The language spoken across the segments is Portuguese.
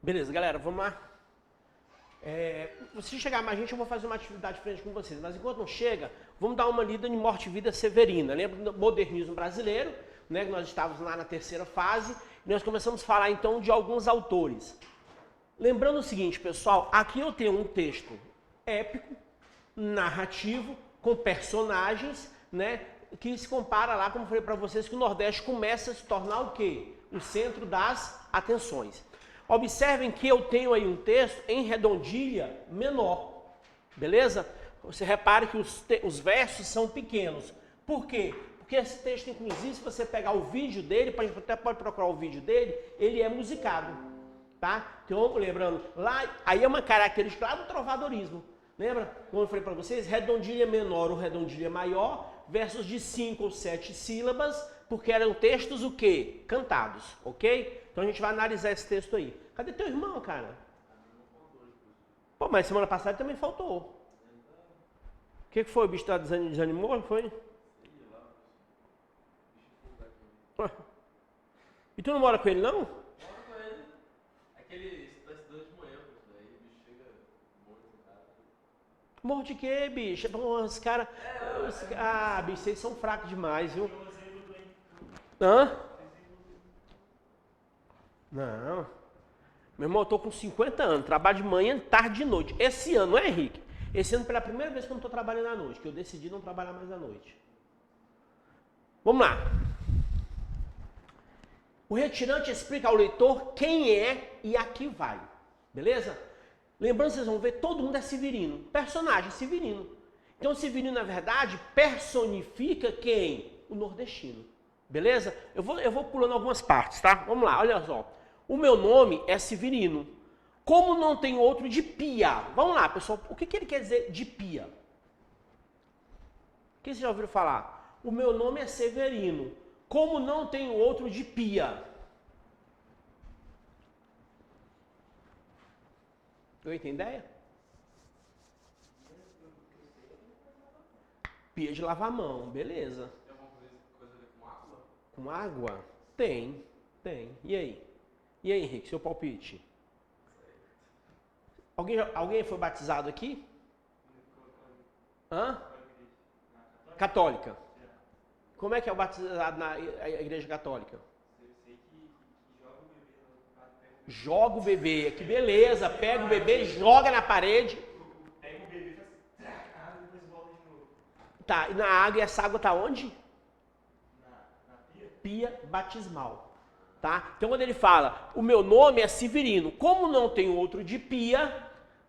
Beleza, galera, vamos lá. Se chegar mais gente, eu vou fazer uma atividade diferente com vocês. Mas enquanto não chega, vamos dar uma lida em Morte e Vida Severina. Lembra do modernismo brasileiro, né? Que nós estávamos lá na terceira fase. E nós começamos a falar então de alguns autores. Lembrando o seguinte, pessoal, aqui eu tenho um texto épico, narrativo, com personagens, né? Que se compara lá, como eu falei para vocês, que o Nordeste começa a se tornar o quê? O centro das atenções. Observem que eu tenho aí um texto em redondilha menor, beleza? Você repare que os versos são pequenos. Por quê? Porque esse texto, inclusive, se você pegar o vídeo dele, a gente até pode procurar o vídeo dele, ele é musicado, tá? Então, lembrando, lá, aí é uma característica lá do trovadorismo. Lembra? Como eu falei para vocês, redondilha menor ou redondilha maior, versos de 5 ou 7 sílabas, porque eram textos o quê? Cantados, ok? Então a gente vai analisar esse texto aí. Cadê teu irmão, cara? Pô, mas semana passada também faltou. O que foi? O bicho tá desanimou? Foi? E tu não mora com ele, não? Moro com ele. Aquele está estudando de manhã, daí o bicho chega morto em casa. Morro de quê, bicho? Pô, os caras... Ah, bicho, vocês são fracos demais, viu? Hã? Não. Meu irmão, eu tô com 50 anos, trabalho de manhã, tarde e de noite. Esse ano, não é, Henrique? Esse ano, pela primeira vez que eu não tô trabalhando à noite, que eu decidi não trabalhar mais à noite. Vamos lá. O retirante explica ao leitor quem é e a que vai. Beleza? Lembrando, vocês vão ver, todo mundo é Severino. Personagem Severino. Então, o Severino, na verdade, personifica quem? O nordestino. Beleza? Eu vou pulando algumas partes, tá? Vamos lá, olha só. O meu nome é Severino. Como não tem outro de pia? Vamos lá, pessoal. O que ele quer dizer de pia? O que vocês já ouviram falar? O meu nome é Severino. Como não tem outro de pia? Eu tenho ideia? Pia de lavar a mão, beleza. Tem alguma coisa a ver com água? Com água? Tem. E aí? E aí, Henrique, seu palpite? Alguém foi batizado aqui? Hã? Católica. Como é que é o batizado na igreja católica? Joga o bebê. Que beleza. Pega o bebê, joga na parede. Pega o bebê e faz assim, depois volta de novo. Tá, e na água, e essa água tá onde? Na pia? Pia batismal. Tá? Então quando ele fala, o meu nome é Severino, como não tem outro de pia,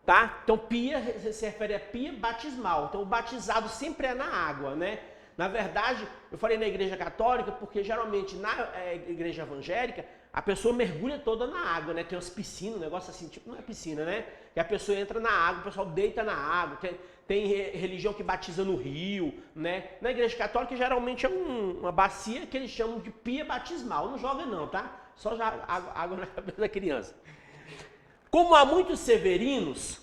tá? Então pia se refere a pia batismal. Então o batizado sempre é na água, né? Na verdade, eu falei na igreja católica porque geralmente na igreja evangélica a pessoa mergulha toda na água, né? Tem umas piscinas, um negócio assim, tipo, não é piscina, né? Que a pessoa entra na água, o pessoal deita na água, tem religião que batiza no rio, né? Na igreja católica geralmente é uma bacia que eles chamam de pia batismal. Não joga não, tá? Só joga água na cabeça da criança. Como há muitos severinos,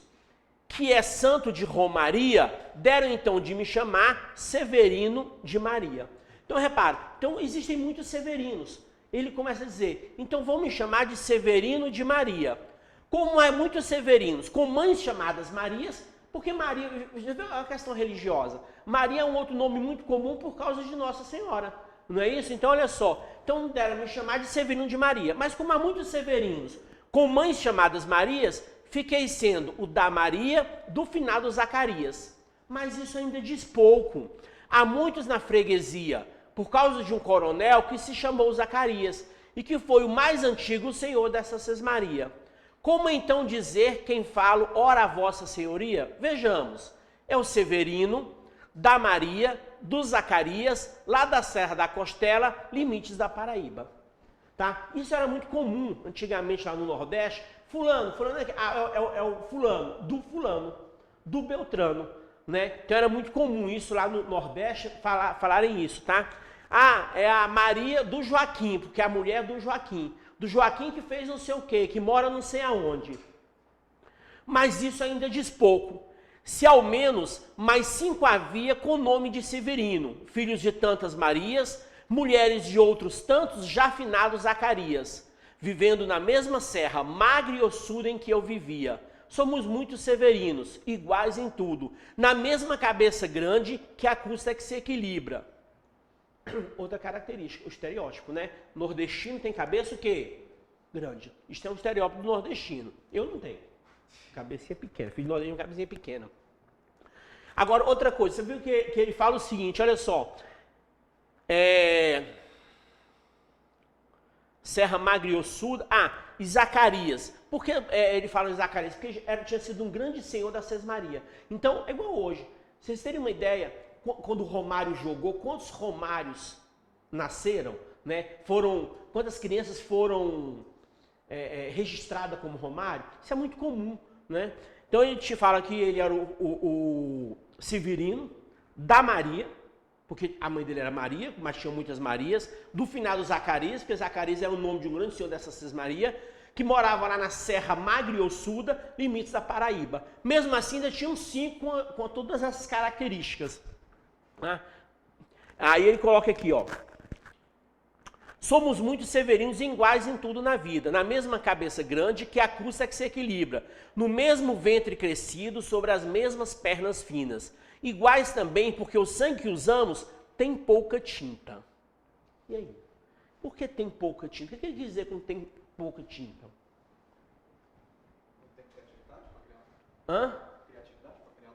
que é santo de Romaria, deram então de me chamar Severino de Maria. Então repara, então existem muitos severinos. Ele começa a dizer, então vão me chamar de Severino de Maria. Como há muitos severinos com mães chamadas Marias, porque Maria, já viu a questão religiosa? Maria é um outro nome muito comum por causa de Nossa Senhora. Não é isso? Então olha só, então deram me chamar de Severino de Maria. Mas como há muitos severinos com mães chamadas Marias, fiquei sendo o da Maria do finado Zacarias. Mas isso ainda diz pouco. Há muitos na freguesia, por causa de um coronel que se chamou Zacarias, e que foi o mais antigo senhor dessa Sesmaria. Como então dizer quem falo, ora a vossa senhoria? Vejamos, é o Severino, da Maria, do Zacarias, lá da Serra da Costela, limites da Paraíba. Tá? Isso era muito comum antigamente lá no Nordeste. Fulano é o fulano, do Beltrano, né? Então era muito comum isso lá no Nordeste falarem isso, tá? Ah, é a Maria do Joaquim, porque é a mulher do Joaquim que fez não sei o quê, que mora não sei aonde. Mas isso ainda diz pouco. Se ao menos mais 5 havia com o nome de Severino, filhos de tantas Marias, mulheres de outros tantos já finados Zacarias. vivendo na mesma serra magra e ossuda em que eu vivia. Somos muito severinos, iguais em tudo, na mesma cabeça grande que a custa é que se equilibra. Outra característica, o estereótipo, né? Nordestino tem cabeça o quê? Grande. Isso é um estereótipo do nordestino. Eu não tenho. Cabecinha pequena. Filho de nordestino, cabecinha pequena. Agora, outra coisa. Você viu que ele fala o seguinte, olha só. Serra magra e ossuda. E Zacarias. Por que ele fala em Zacarias? Porque tinha sido um grande senhor da Sesmaria. Então, é igual hoje. Vocês terem uma ideia, quando o Romário jogou, quantos Romários nasceram? Né? Quantas crianças foram registradas como Romário? Isso é muito comum. Né? Então, ele te fala que ele era o Severino da Maria, porque a mãe dele era Maria, mas tinha muitas Marias, do finado Zacarias, porque Zacarias é o nome de um grande senhor dessa Sesmaria, que morava lá na Serra Magra e Ossuda, limites da Paraíba. Mesmo assim, ainda tinham 5 com todas essas características. Né? Aí ele coloca aqui, ó. Somos muito severinos e iguais em tudo na vida, na mesma cabeça grande que a custa é que se equilibra, no mesmo ventre crescido, sobre as mesmas pernas finas. Iguais também porque o sangue que usamos tem pouca tinta. E aí? Por que tem pouca tinta? O que ele quer dizer com tem pouca tinta? Tem criatividade para criar. Criatividade para criar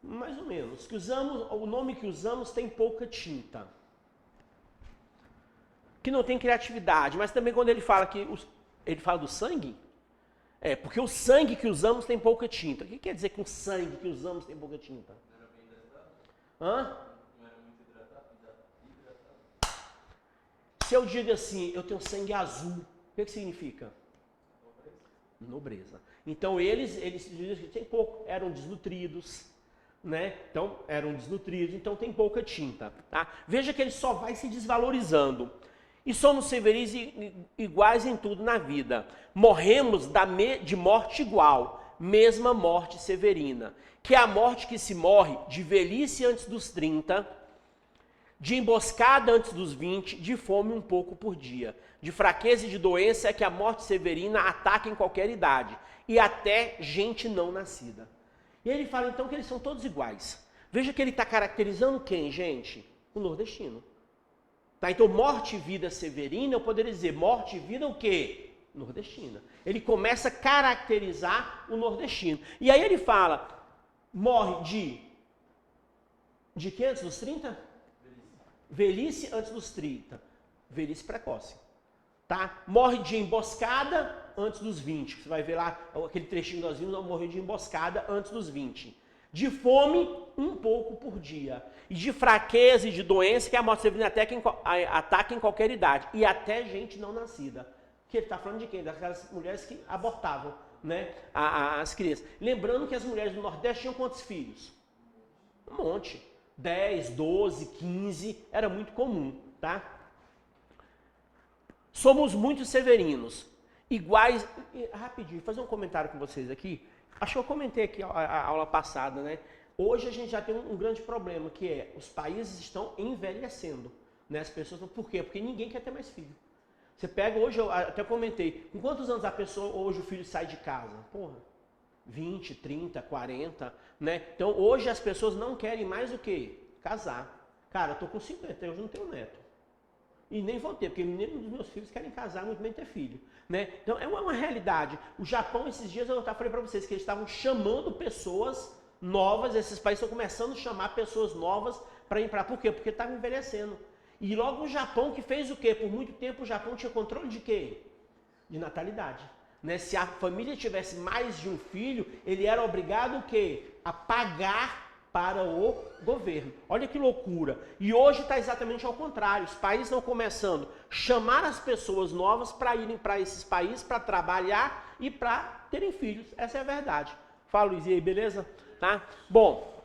Mais ou menos. O nome que usamos tem pouca tinta. Que não tem criatividade. Mas também quando ele fala ele fala do sangue, porque o sangue que usamos tem pouca tinta. O que quer dizer que o sangue que usamos tem pouca tinta? Não era bem hidratado? Hã? Não era muito hidratado? Se eu digo assim, eu tenho sangue azul, o que significa? Nobreza. Então eles dizem que tem pouco, eram desnutridos, né? Então eram desnutridos, então tem pouca tinta. Tá? Veja que ele só vai se desvalorizando. E somos severinos iguais em tudo na vida. Morremos de morte igual, mesma morte severina. Que é a morte que se morre de velhice antes dos 30, de emboscada antes dos 20, de fome um pouco por dia. De fraqueza e de doença é que a morte severina ataca em qualquer idade. E até gente não nascida. E ele fala então que eles são todos iguais. Veja que ele está caracterizando quem, gente? O nordestino. Tá, então, morte e vida severina, eu poderia dizer, morte e vida o quê? Nordestina. Ele começa a caracterizar o nordestino. E aí ele fala, morre de que antes dos 30? Velhice antes dos 30. Velhice precoce. Tá? Morre de emboscada antes dos 20. Você vai ver lá, aquele trechinho que nós vimos, morreu de emboscada antes dos 20. De fome, um pouco por dia. E de fraqueza e de doença, que a morte severina ataca em qualquer idade. E até gente não nascida. Que ele está falando de quem? Daquelas mulheres que abortavam, né? As crianças. Lembrando que as mulheres do Nordeste tinham quantos filhos? Um monte. 10, 12, 15. Era muito comum, tá? Somos muito severinos. Iguais... Rapidinho, vou fazer um comentário com vocês aqui. Acho que eu comentei aqui a aula passada, né? Hoje a gente já tem um grande problema, que é os países estão envelhecendo, né? As pessoas, por quê? Porque ninguém quer ter mais filho. Você pega hoje, eu até comentei, com quantos anos a pessoa, hoje o filho sai de casa? Porra, 20, 30, 40, né? Então hoje as pessoas não querem mais o quê? Casar. Cara, eu tô com 50, eu não tenho neto. E nem vou ter, porque nenhum dos meus filhos querem casar, muito bem ter filho. Né? Então é uma realidade. O Japão, esses dias eu falei para vocês que eles estavam chamando pessoas novas, esses países estão começando a chamar pessoas novas para ir para. Por quê? Porque estavam envelhecendo. E logo o Japão que fez o quê? Por muito tempo o Japão tinha controle de quê? De natalidade. Né? Se a família tivesse mais de um filho, ele era obrigado o quê? A pagar para o governo. Olha que loucura. E hoje está exatamente ao contrário. Os países estão começando a chamar as pessoas novas para irem para esses países, para trabalhar e para terem filhos. Essa é a verdade. Fala, Luiz, e aí, beleza? Tá? Bom,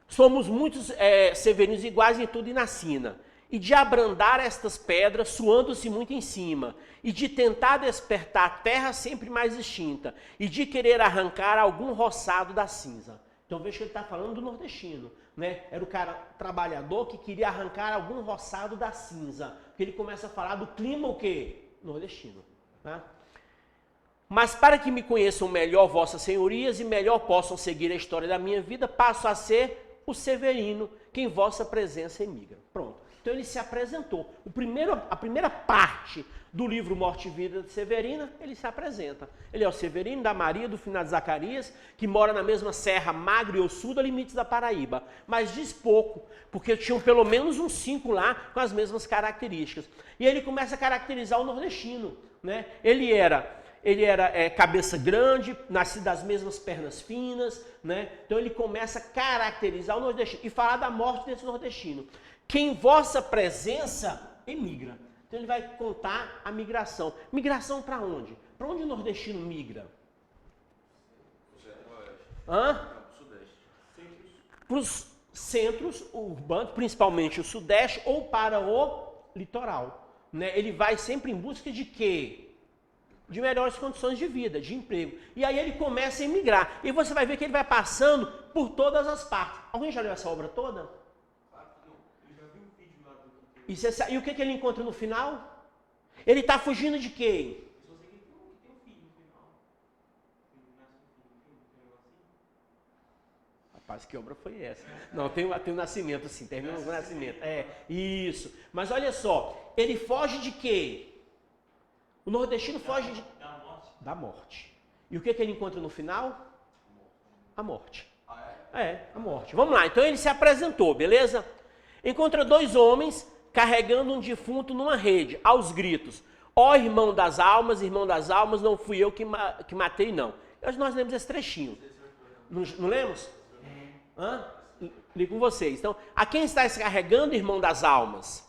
somos muitos severinos iguais em tudo e na sina. E de abrandar estas pedras, suando-se muito em cima. E de tentar despertar a terra sempre mais extinta. E de querer arrancar algum roçado da cinza. Então veja que ele está falando do nordestino, né? Era o cara trabalhador que queria arrancar algum roçado da cinza. porque ele começa a falar do clima o quê? Nordestino. Tá? Mas para que me conheçam melhor vossas senhorias e melhor possam seguir a história da minha vida, passo a ser o Severino, que em vossa presença emigra. Pronto. Então ele se apresentou. A primeira parte do livro Morte e Vida de Severina, ele se apresenta. Ele é o Severino da Maria, do finado Zacarias, que mora na mesma Serra Magro e Ossuda, limites da Paraíba. Mas diz pouco, porque tinham pelo menos uns 5 lá com as mesmas características. E ele começa a caracterizar o nordestino. Né? Ele era cabeça grande, nascido das mesmas pernas finas, né? Então ele começa a caracterizar o nordestino e falar da morte desse nordestino. Que em vossa presença emigra. Então ele vai contar a migração. Migração para onde? Para onde o nordestino migra? Para os centros urbanos, principalmente o sudeste, ou para o litoral. Né? Ele vai sempre em busca de quê? De melhores condições de vida, de emprego. E aí ele começa a emigrar. E você vai ver que ele vai passando por todas as partes. Alguém já leu essa obra toda? E o que ele encontra no final? Ele está fugindo de quem? Rapaz, que obra foi essa? Não, tem o nascimento, sim, termina com o nascimento. É, isso. Mas olha só, ele foge de quê? O nordestino foge da morte. E o que ele encontra no final? A morte. A morte. Vamos lá, então ele se apresentou, beleza? Encontra 2 homens carregando um defunto numa rede, aos gritos. Ó irmão das almas, não fui eu que matei, não. Hoje nós lemos esse trechinho. Não lemos? Li com vocês. Então, a quem está se carregando, irmão das almas,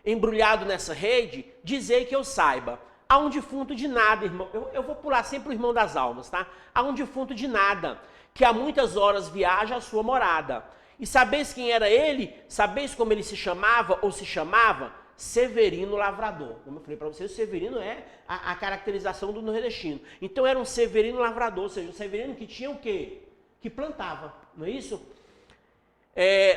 embrulhado nessa rede, dizei que eu saiba. Há um defunto de nada, irmão. Eu vou pular sempre o irmão das almas, tá? Há um defunto de nada, que há muitas horas viaja à sua morada. E sabeis quem era ele? Sabeis como ele se chamava ou se chamava? Severino Lavrador. Como eu falei para vocês, o Severino é a caracterização do nordestino. Então era um Severino Lavrador, ou seja, um Severino que tinha o quê? Que plantava, não é isso?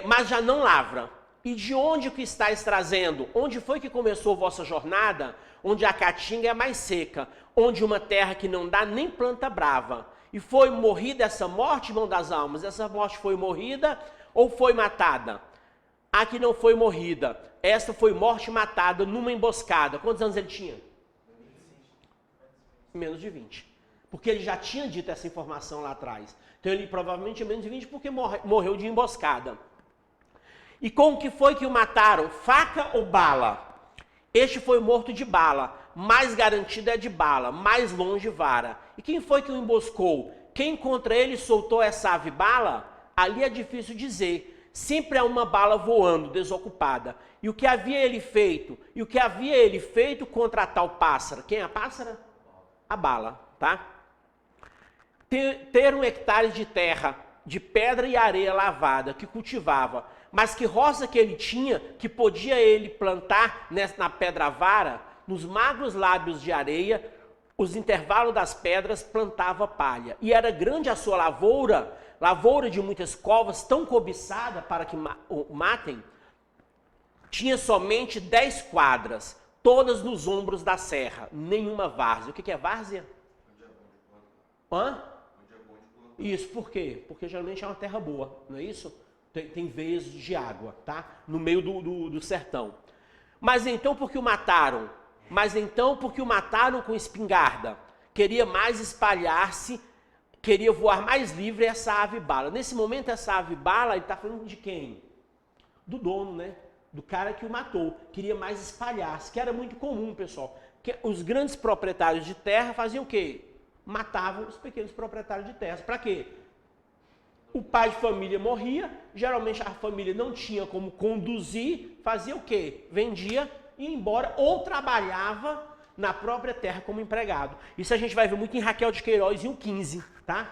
Mas já não lavra. E de onde que estáis trazendo? Onde foi que começou a vossa jornada? Onde a caatinga é mais seca, onde uma terra que não dá nem planta brava. E foi morrida essa morte, irmão das almas? Essa morte foi morrida ou foi matada? A que não foi morrida, esta foi morte matada numa emboscada. Quantos anos ele tinha? Menos de 20. Porque ele já tinha dito essa informação lá atrás. Então ele provavelmente tinha menos de 20 porque morreu de emboscada. E com o que foi que o mataram? Faca ou bala? Este foi morto de bala, mais garantido é de bala, mais longe vara. E quem foi que o emboscou? Quem contra ele soltou essa ave bala? Ali é difícil dizer. Sempre há uma bala voando, desocupada. E o que havia ele feito? E o que havia ele feito contra a tal pássara? Quem é a pássara? A bala, tá? Ter 1 hectare de terra, de pedra e areia lavada, que cultivava, mas que roça que ele tinha, que podia ele plantar na pedra vara, nos magros lábios de areia, os intervalos das pedras plantava palha. E era grande a sua lavoura de muitas covas, tão cobiçada para que o matem, tinha somente 10 quadras, todas nos ombros da serra, nenhuma várzea. O que é várzea? Isso, por quê? Porque geralmente é uma terra boa, não é isso? Tem veias de água, tá? No meio do sertão. Mas então por que o mataram? Com espingarda. Queria mais espalhar-se, queria voar mais livre essa ave bala. Nesse momento essa ave bala, ele está falando de quem? Do dono, né? Do cara que o matou. Queria mais espalhar-se, que era muito comum, pessoal. Que os grandes proprietários de terra faziam o quê? Matavam os pequenos proprietários de terras. Para quê? O pai de família morria, geralmente a família não tinha como conduzir, fazia o quê? Vendia, ia embora ou trabalhava na própria terra como empregado. Isso a gente vai ver muito em Raquel de Queiroz, em o 15, tá?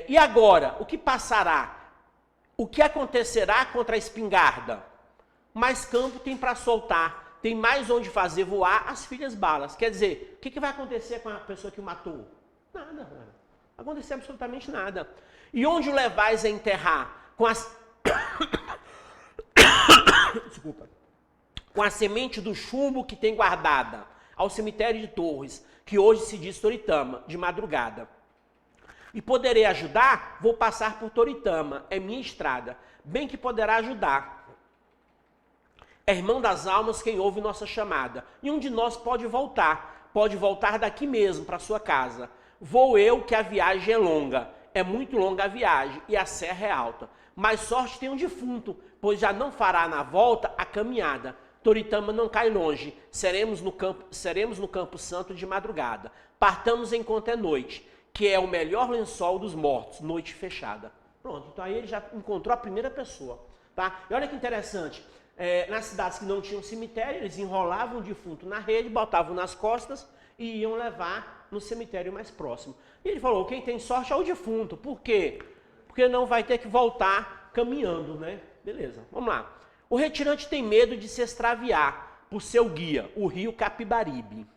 E agora, o que passará? O que acontecerá contra a espingarda? Mais campo tem para soltar, tem mais onde fazer voar as filhas balas. Quer dizer, o que vai acontecer com a pessoa que o matou? Nada, não vai acontecer absolutamente nada. E onde o levais a enterrar? Desculpa. com a semente do chumbo que tem guardada, ao cemitério de Torres, que hoje se diz Toritama, de madrugada. E poderei ajudar? Vou passar por Toritama, é minha estrada. Bem que poderá ajudar. É irmão das almas quem ouve nossa chamada. E um de nós pode voltar daqui mesmo para sua casa. Vou eu que a viagem é longa, é muito longa a viagem e a serra é alta. Mas sorte tem um defunto, pois já não fará na volta a caminhada. Toritama não cai longe, seremos no campo santo de madrugada. Partamos enquanto é noite, que é o melhor lençol dos mortos, noite fechada. Pronto, então aí ele já encontrou a primeira pessoa, tá? E olha que interessante, nas cidades que não tinham cemitério, eles enrolavam o defunto na rede, botavam nas costas e iam levar no cemitério mais próximo. E ele falou, quem tem sorte é o defunto, por quê? Porque não vai ter que voltar caminhando, né? Beleza, vamos lá. O retirante tem medo de se extraviar por seu guia, o rio Capibaribe.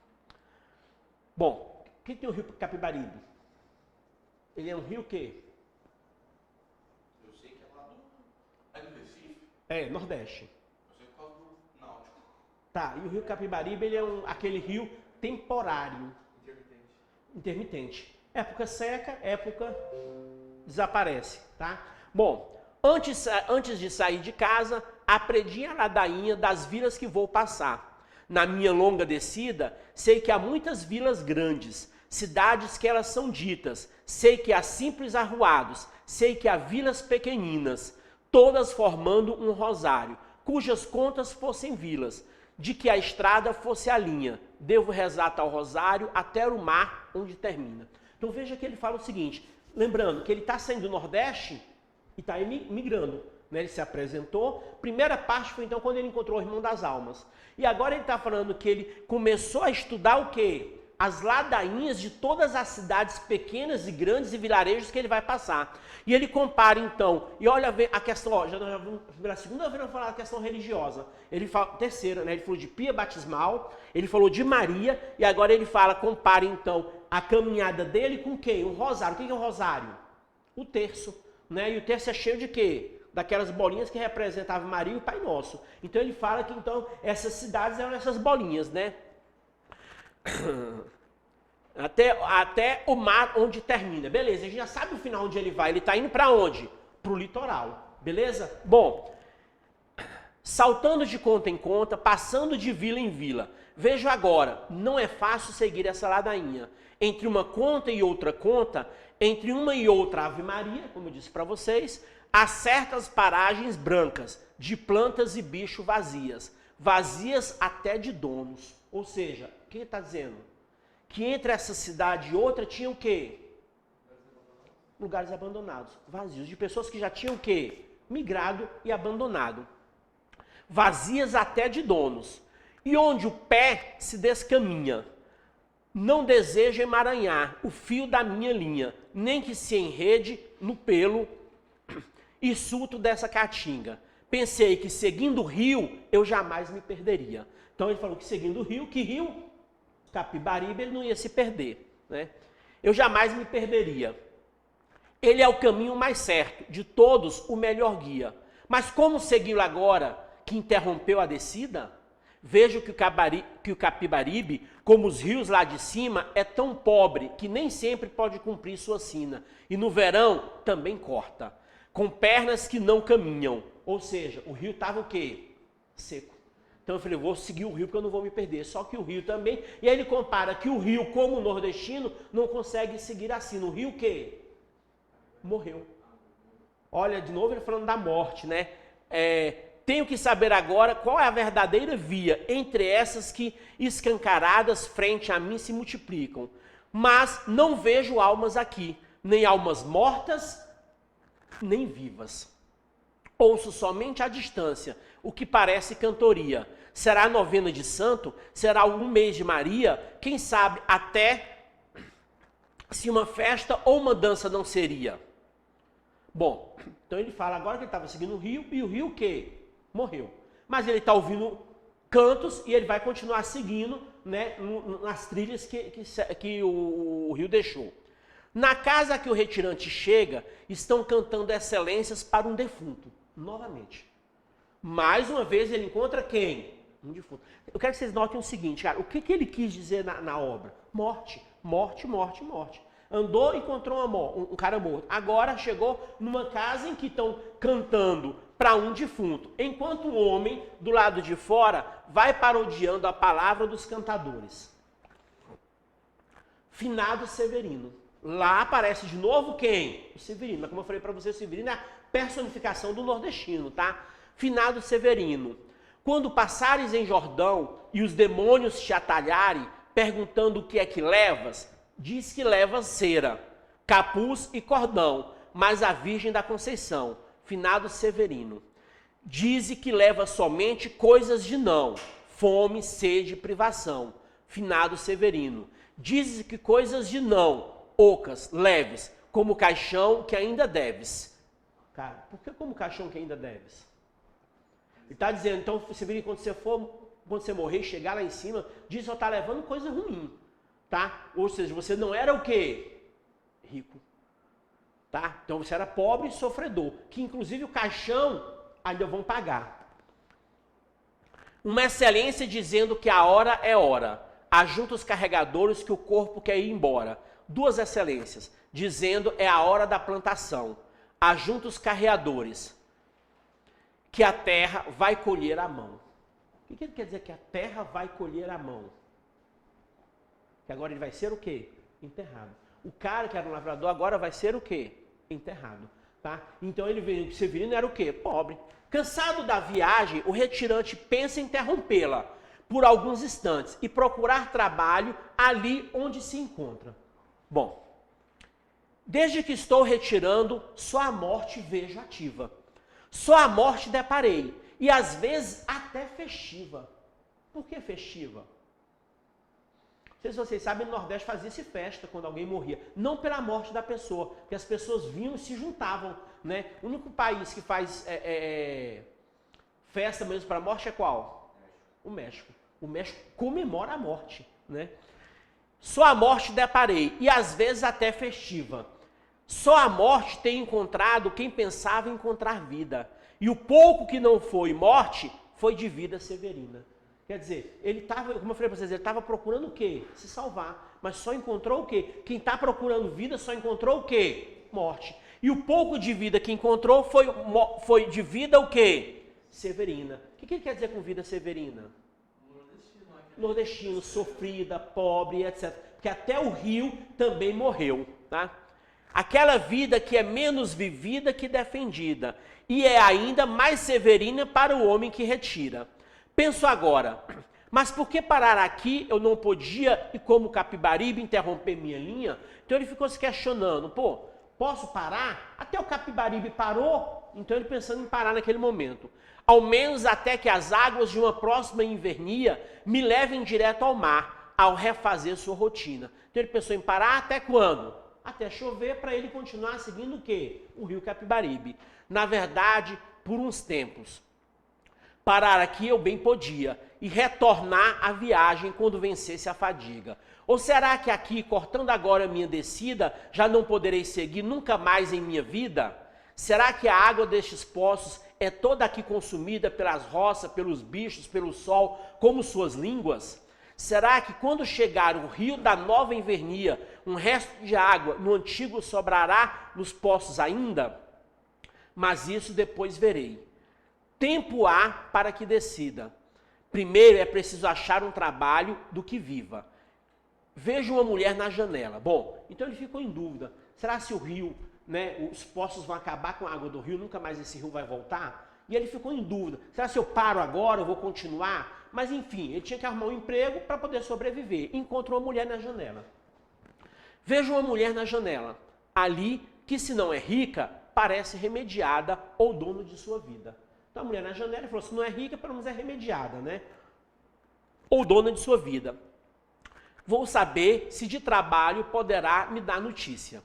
Bom, o que tem o rio Capibaribe? Ele é um rio o quê? Eu sei que é lá do Recife. É, Nordeste. Eu sei por causa do Náutico. Tá, e o rio Capibaribe, ele é aquele rio temporário. Intermitente. Época seca, época desaparece, tá? Bom, antes de sair de casa, aprendi a ladainha das vilas que vou passar. Na minha longa descida, sei que há muitas vilas grandes, cidades que elas são ditas, sei que há simples arruados, sei que há vilas pequeninas, todas formando um rosário, cujas contas fossem vilas, de que a estrada fosse a linha, devo rezar tal rosário até o mar onde termina. Então veja que ele fala o seguinte, lembrando que ele está saindo do Nordeste e está migrando, né? Ele se apresentou, primeira parte foi então quando ele encontrou o irmão das almas, e agora ele está falando que ele começou a estudar o quê? As ladainhas de todas as cidades pequenas e grandes e vilarejos que ele vai passar. E ele compara então, e olha a questão, ó, já pela segunda vez vamos falar da questão religiosa. Ele fala, terceira, né? Ele falou de pia batismal, ele falou de Maria, e agora ele fala, compara então a caminhada dele com quem? Um rosário. O que é um rosário? O terço, né? E o terço é cheio de quê? Daquelas bolinhas que representavam Maria e o Pai Nosso. Então ele fala que então essas cidades eram essas bolinhas, né? Até o mar onde termina. Beleza, a gente já sabe o final onde ele vai. Ele está indo para onde? Para o litoral. Beleza? Bom, saltando de conta em conta, passando de vila em vila. Veja agora, não é fácil seguir essa ladainha. Entre uma conta e outra conta, entre uma e outra Ave Maria, como eu disse para vocês, há certas paragens brancas, de plantas e bicho vazias. Vazias até de donos. Ou seja, o que ele está dizendo? Que entre essa cidade e outra tinha o quê? Lugares abandonados, vazios, de pessoas que já tinham o quê? Migrado e abandonado. Vazias até de donos. E onde o pé se descaminha. Não desejo emaranhar o fio da minha linha, nem que se enrede no pelo e sulto dessa caatinga. Pensei que seguindo o rio eu jamais me perderia. Então ele falou que seguindo o rio, que rio? Capibaribe, ele não ia se perder, né? Eu jamais me perderia. Ele é o caminho mais certo, de todos o melhor guia. Mas como segui-lo agora, que interrompeu a descida? Vejo que o Capibaribe, como os rios lá de cima, é tão pobre que nem sempre pode cumprir sua sina. E no verão também corta, com pernas que não caminham. Ou seja, o rio estava o quê? Seco. Então eu falei, vou seguir o rio porque eu não vou me perder. Só que o rio também, e aí ele compara que o rio, como o nordestino, não consegue seguir assim. No rio o quê? Morreu. Olha, de novo ele falando da morte, né? Tenho que saber agora qual é a verdadeira via entre essas que escancaradas frente a mim se multiplicam. Mas não vejo almas aqui, nem almas mortas, nem vivas. Ouço somente à distância o que parece cantoria. Será a novena de santo? Será um mês de Maria? Quem sabe até se uma festa ou uma dança não seria? Bom, então ele fala agora que ele estava seguindo o rio, e o rio o quê? Morreu. Mas ele está ouvindo cantos e ele vai continuar seguindo, né, nas trilhas que o rio deixou. Na casa que o retirante chega, estão cantando excelências para um defunto. Novamente. Mais uma vez ele encontra quem? Um defunto. Eu quero que vocês notem o seguinte, cara. O que ele quis dizer na obra? Morte, morte, morte, morte. Andou e encontrou um cara morto. Agora chegou numa casa em que estão cantando para um defunto. Enquanto o homem, do lado de fora, vai parodiando a palavra dos cantadores. Finado Severino. Lá aparece de novo quem? O Severino. Mas como eu falei para você, o Severino é a personificação do nordestino, tá? Finado Severino. Quando passares em Jordão e os demônios te atalharem, perguntando o que é que levas, diz que levas cera, capuz e cordão, mas a Virgem da Conceição, finado Severino. Dize que leva somente coisas de não, fome, sede e privação, finado Severino. Diz que coisas de não, ocas, leves, como caixão que ainda deves. Cara, por que como caixão que ainda deves? Ele está dizendo, então, Severino, quando você morrer, chegar lá em cima, diz que só está levando coisa ruim, tá? Ou seja, você não era o quê? Rico, tá? Então você era pobre e sofredor, que inclusive o caixão ainda vão pagar. Uma excelência dizendo que a hora é hora, ajunta os carregadores que o corpo quer ir embora. Duas excelências, dizendo é a hora da plantação, ajunta os carreadores, que a terra vai colher a mão. O que ele quer dizer que a terra vai colher a mão? Que agora ele vai ser o quê? Enterrado. O cara que era um lavrador agora vai ser o quê? Enterrado. Tá? Então ele veio, Severino era o quê? Pobre. Cansado da viagem, o retirante pensa em interrompê-la por alguns instantes e procurar trabalho ali onde se encontra. Bom, desde que estou retirando, só a morte vejo ativa. Só a morte deparei, e às vezes até festiva. Por que festiva? Não sei se vocês sabem, no Nordeste fazia-se festa quando alguém morria. Não pela morte da pessoa, porque as pessoas vinham e se juntavam. Né? O único país que faz festa mesmo para a morte é qual? O México. O México comemora a morte. Né? Só a morte deparei, e às vezes até festiva. Só a morte tem encontrado quem pensava encontrar vida. E o pouco que não foi morte, foi de vida severina. Quer dizer, ele estava, como eu falei para vocês, ele estava procurando o quê? Se salvar. Mas só encontrou o quê? Quem está procurando vida só encontrou o quê? Morte. E o pouco de vida que encontrou foi de vida o quê? Severina. O que ele quer dizer com vida severina? Nordestino, sofrida, pobre, etc. Porque até o rio também morreu, tá? Aquela vida que é menos vivida que defendida, e é ainda mais severina para o homem que retira. Penso agora, mas por que parar aqui eu não podia, e como Capibaribe, interromper minha linha? Então ele ficou se questionando, pô, posso parar? Até o Capibaribe parou, então ele pensando em parar naquele momento. Ao menos até que as águas de uma próxima invernia me levem direto ao mar, ao refazer sua rotina. Então ele pensou em parar até quando? Até chover, para ele continuar seguindo o quê? O rio Capibaribe. Na verdade, por uns tempos. Parar aqui eu bem podia, e retornar à viagem quando vencesse a fadiga. Ou será que aqui, cortando agora a minha descida, já não poderei seguir nunca mais em minha vida? Será que a água destes poços é toda aqui consumida pelas roças, pelos bichos, pelo sol, como suas línguas? Será que quando chegar o rio da nova invernia, um resto de água no antigo sobrará nos poços ainda? Mas isso depois verei. Tempo há para que decida. Primeiro é preciso achar um trabalho do que viva. Vejo uma mulher na janela. Bom, então ele ficou em dúvida. Será se o rio, né, os poços vão acabar com a água do rio, nunca mais esse rio vai voltar? E ele ficou em dúvida. Será se eu paro agora, eu vou continuar? Mas enfim, ele tinha que arrumar um emprego para poder sobreviver. Encontrou uma mulher na janela. Vejo uma mulher na janela. Ali, que se não é rica, parece remediada ou dono de sua vida. Então a mulher na janela falou, se não é rica, pelo menos é remediada, né? Ou dona de sua vida. Vou saber se de trabalho poderá me dar notícia.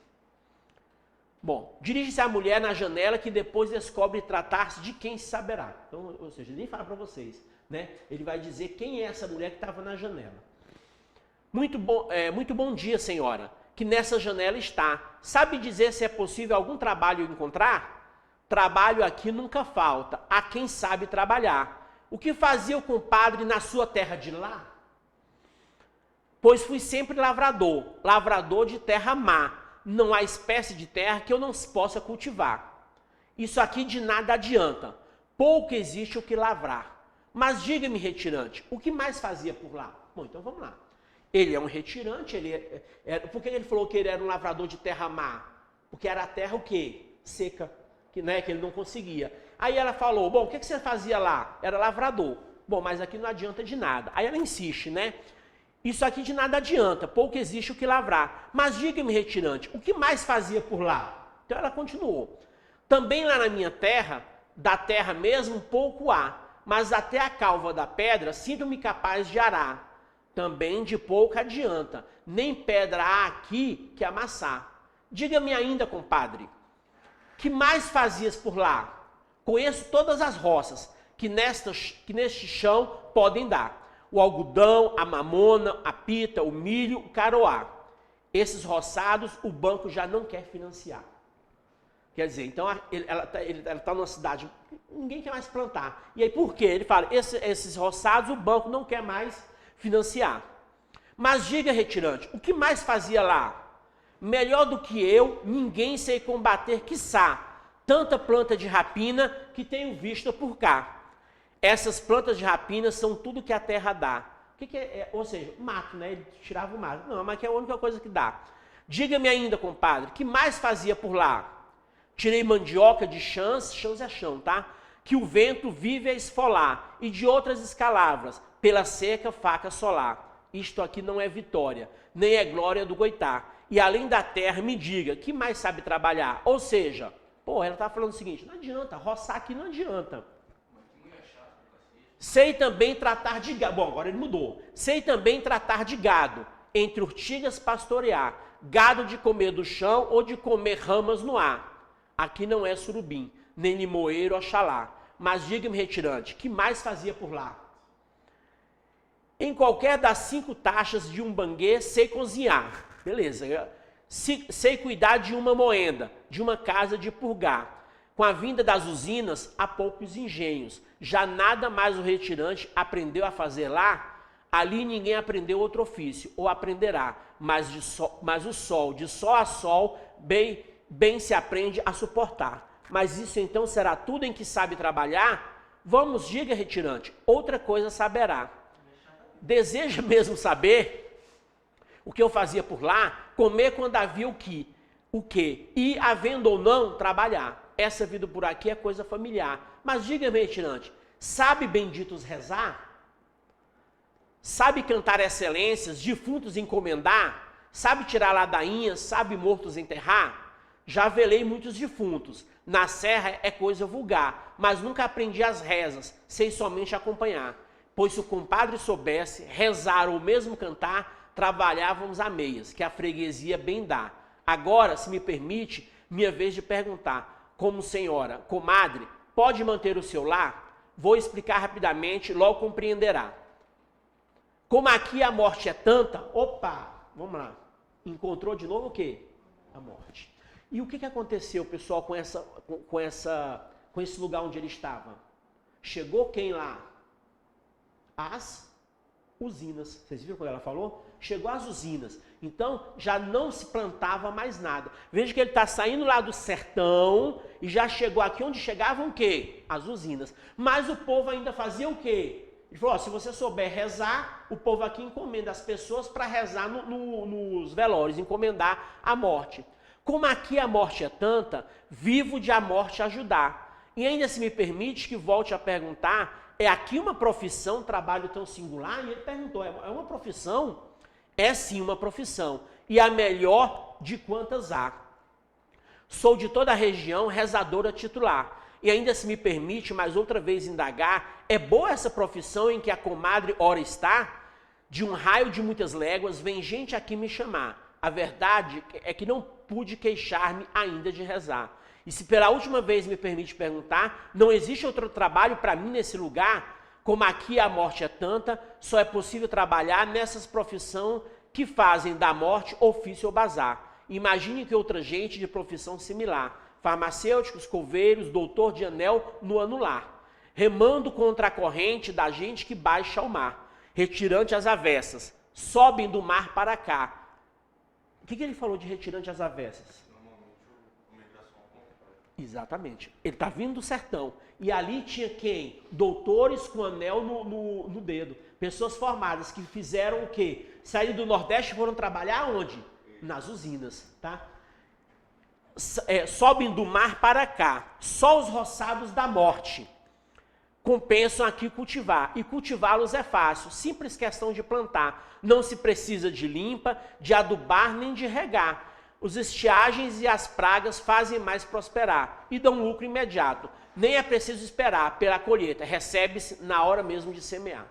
Bom, dirige-se à mulher na janela que depois descobre tratar-se de quem se saberá. Então, ou seja, ele nem fala para vocês, né? Ele vai dizer quem é essa mulher que estava na janela. Muito bom dia, senhora, que nessa janela está. Sabe dizer se é possível algum trabalho encontrar? Trabalho aqui nunca falta, a quem sabe trabalhar. o que fazia o compadre na sua terra de lá? Pois fui sempre lavrador, lavrador de terra má. Não há espécie de terra que eu não possa cultivar. Isso aqui de nada adianta. Pouco existe o que lavrar. Mas diga-me, retirante, o que mais fazia por lá? Bom, então vamos lá. Ele é um retirante, por que ele falou que ele era um lavrador de terra má? Porque era a terra o quê? Seca, que ele não conseguia. Aí ela falou, bom, o que você fazia lá? Era lavrador. Bom, mas aqui não adianta de nada. Aí ela insiste, né? Isso aqui de nada adianta, pouco existe o que lavrar. Mas diga-me, retirante, o que mais fazia por lá? Então ela continuou. Também lá na minha terra, da terra mesmo, pouco há, mas até a calva da pedra sinto-me capaz de arar. Também de pouco adianta, nem pedra há aqui que amassar. Diga-me ainda, compadre, que mais fazias por lá? Conheço todas as roças que neste chão podem dar. O algodão, a mamona, a pita, o milho, o caroá. Esses roçados o banco já não quer financiar. Quer dizer, então ela está numa cidade, ninguém quer mais plantar. E aí por quê? Ele fala, esses roçados o banco não quer mais financiar. Mas diga, retirante, o que mais fazia lá? Melhor do que eu, ninguém sei combater, quiçá, tanta planta de rapina que tenho visto por cá. Essas plantas de rapina são tudo que a terra dá. O que é? Ou seja, mato, né? Ele tirava o mato. Não, mas que é a única coisa que dá. Diga-me ainda, compadre, que mais fazia por lá? Tirei mandioca de chãs é chão, tá? Que o vento vive a esfolar, e de outras escalavras, pela seca faca solar. Isto aqui não é vitória, nem é glória do Goitá. E além da terra, me diga, que mais sabe trabalhar? Ou seja, ela está falando o seguinte, não adianta, roçar aqui não adianta. Sei também tratar de gado. Bom, agora ele mudou. Sei também tratar de gado. Entre urtigas pastorear. Gado de comer do chão ou de comer ramas no ar. Aqui não é surubim, nem limoeiro ou xalá. Mas diga-me, retirante, que mais fazia por lá? Em qualquer das 5 taxas de um banguê, sei cozinhar. Beleza. Sei cuidar de uma moenda, de uma casa de purgar. Com a vinda das usinas, há poucos engenhos. Já nada mais o retirante aprendeu a fazer lá, ali ninguém aprendeu outro ofício, ou aprenderá. Mas o sol, de sol a sol, bem se aprende a suportar. Mas isso então será tudo em que sabe trabalhar? Vamos, diga, retirante, outra coisa saberá. Deseja mesmo saber o que eu fazia por lá? Comer quando havia o quê? E, havendo ou não, trabalhar. Essa vida por aqui é coisa familiar. Mas diga-me, retirante, sabe benditos rezar? Sabe cantar excelências, defuntos encomendar? Sabe tirar ladainhas, sabe mortos enterrar? Já velei muitos defuntos. Na serra é coisa vulgar, mas nunca aprendi as rezas, sei somente acompanhar. Pois se o compadre soubesse rezar ou mesmo cantar, trabalhávamos a meias, que a freguesia bem dá. Agora, se me permite, minha vez de perguntar. Como senhora, comadre, pode manter o seu lar? Vou explicar rapidamente, logo compreenderá. Como aqui a morte é tanta, vamos lá, encontrou de novo o quê? A morte. E o que aconteceu, pessoal, com esse lugar onde ele estava? Chegou quem lá? As usinas. Vocês viram quando ela falou? Chegou às usinas. Então, já não se plantava mais nada. Veja que ele está saindo lá do sertão e já chegou aqui onde chegavam o quê? As usinas. Mas o povo ainda fazia o quê? Ele falou, se você souber rezar, o povo aqui encomenda as pessoas para rezar nos velórios, encomendar a morte. Como aqui a morte é tanta, vivo de a morte ajudar. E ainda se me permite que volte a perguntar, é aqui uma profissão, um trabalho tão singular? E ele perguntou, é uma profissão? É sim uma profissão, e a melhor de quantas há. Sou de toda a região rezadora titular, e ainda se me permite mais outra vez indagar, é boa essa profissão em que a comadre ora está? De um raio de muitas léguas vem gente aqui me chamar. A verdade é que não pude queixar-me ainda de rezar. E se pela última vez me permite perguntar, não existe outro trabalho para mim nesse lugar? Como aqui a morte é tanta, só é possível trabalhar nessas profissões que fazem da morte ofício ou bazar. Imagine que outra gente de profissão similar, farmacêuticos, coveiros, doutor de anel no anular. remando contra a corrente da gente que baixa ao mar, retirante as avessas, sobem do mar para cá. O que ele falou de retirante as avessas? Exatamente. Ele está vindo do sertão. E ali tinha quem? Doutores com anel no dedo. Pessoas formadas que fizeram o quê? Saíram do Nordeste e foram trabalhar onde? Nas usinas, tá? Sobem do mar para cá. Só os roçados da morte compensam aqui cultivar. E cultivá-los é fácil. Simples questão de plantar. Não se precisa de limpa, de adubar, nem de regar. Os estiagens e as pragas fazem mais prosperar e dão lucro imediato. Nem é preciso esperar pela colheita. Recebe-se na hora mesmo de semear.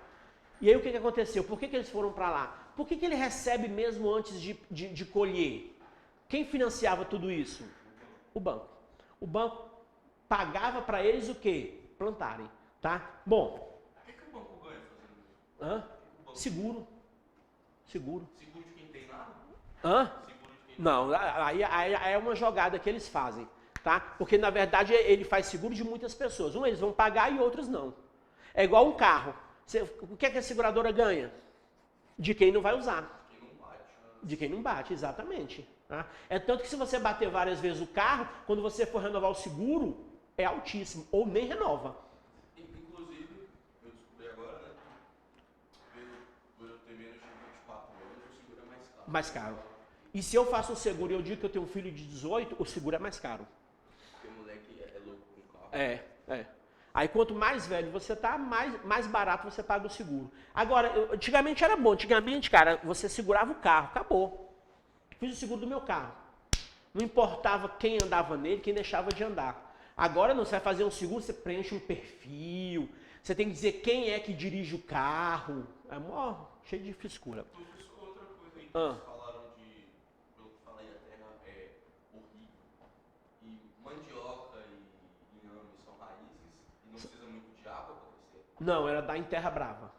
E aí o que aconteceu? Por que eles foram para lá? Por que ele recebe mesmo antes de colher? Quem financiava tudo isso? O banco. O banco pagava para eles o quê? Plantarem. Tá? Bom. O que o banco ganha fazendo isso? Seguro. Seguro. Seguro de quem tem nada? Seguro de quem Não, aí é uma jogada que eles fazem. Tá? Porque na verdade ele faz seguro de muitas pessoas. Eles vão pagar e outros não. É igual um carro. O que a seguradora ganha? De quem não vai usar. Quem não bate. De quem não bate, exatamente. Tá? É tanto que se você bater várias vezes o carro, quando você for renovar o seguro, é altíssimo. Ou nem renova. Inclusive, eu descobri agora, né? Por eu ter menos de 24 anos, o seguro é mais caro. Mais caro. E se eu faço um seguro e eu digo que eu tenho um filho de 18, o seguro é mais caro. Porque o moleque é louco com carro. É. Aí quanto mais velho você tá, mais barato você paga o seguro. Agora, antigamente era bom. Antigamente, cara, você segurava o carro, acabou. Fiz o seguro do meu carro. Não importava quem andava nele, quem deixava de andar. Agora não, você vai fazer um seguro, você preenche um perfil, você tem que dizer quem é que dirige o carro. É mó cheio de frescura. Tu disse outra coisa aí que eles falaram de, pelo que falei, a terra é horrível. E mandioca e inhame são raízes e não precisa muito de água para crescer. Não, era dar em terra brava.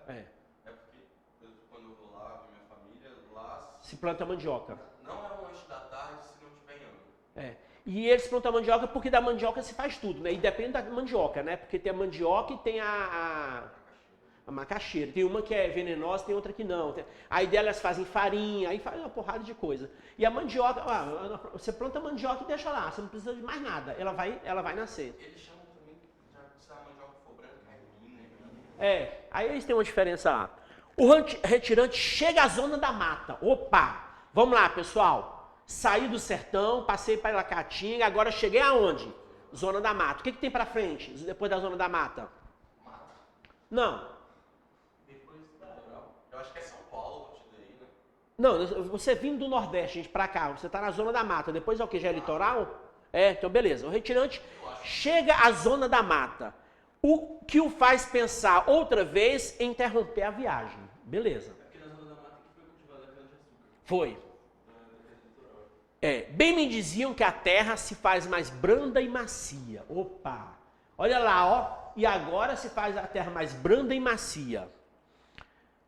É porque quando eu vou lá com minha família, lá Se planta mandioca. não é um lanche da tarde se não tiver inhame. E eles plantam mandioca porque da mandioca se faz tudo, né? E depende da mandioca, né? Porque tem a mandioca e tem a macaxeira. Tem uma que é venenosa, tem outra que não. Aí delas fazem farinha, aí faz uma porrada de coisa. E a mandioca, você planta mandioca e deixa lá, você não precisa de mais nada. Ela vai nascer. Eles chamam também, se a mandioca for branca, é vinho, né? Aí eles têm uma diferença lá. O retirante chega à zona da mata. Opa! Vamos lá, pessoal. Saí do sertão, passei para a Caatinga, agora cheguei aonde? Zona da mata. O que tem para frente, depois da zona da mata? Mata. Não. Depois da rural. Eu acho que é São Paulo, isso daí, né? Não, você vindo do Nordeste, gente, para cá, você está na zona da mata. Depois é o que? Já é litoral? Então beleza. O retirante chega à zona da mata. O que o faz pensar outra vez em interromper a viagem. Beleza. É porque na zona da mata que foi cultivada a cana-de-açúcar. Foi. Bem me diziam que a terra se faz mais branda e macia. Opa! Olha lá, ó. E agora se faz a terra mais branda e macia.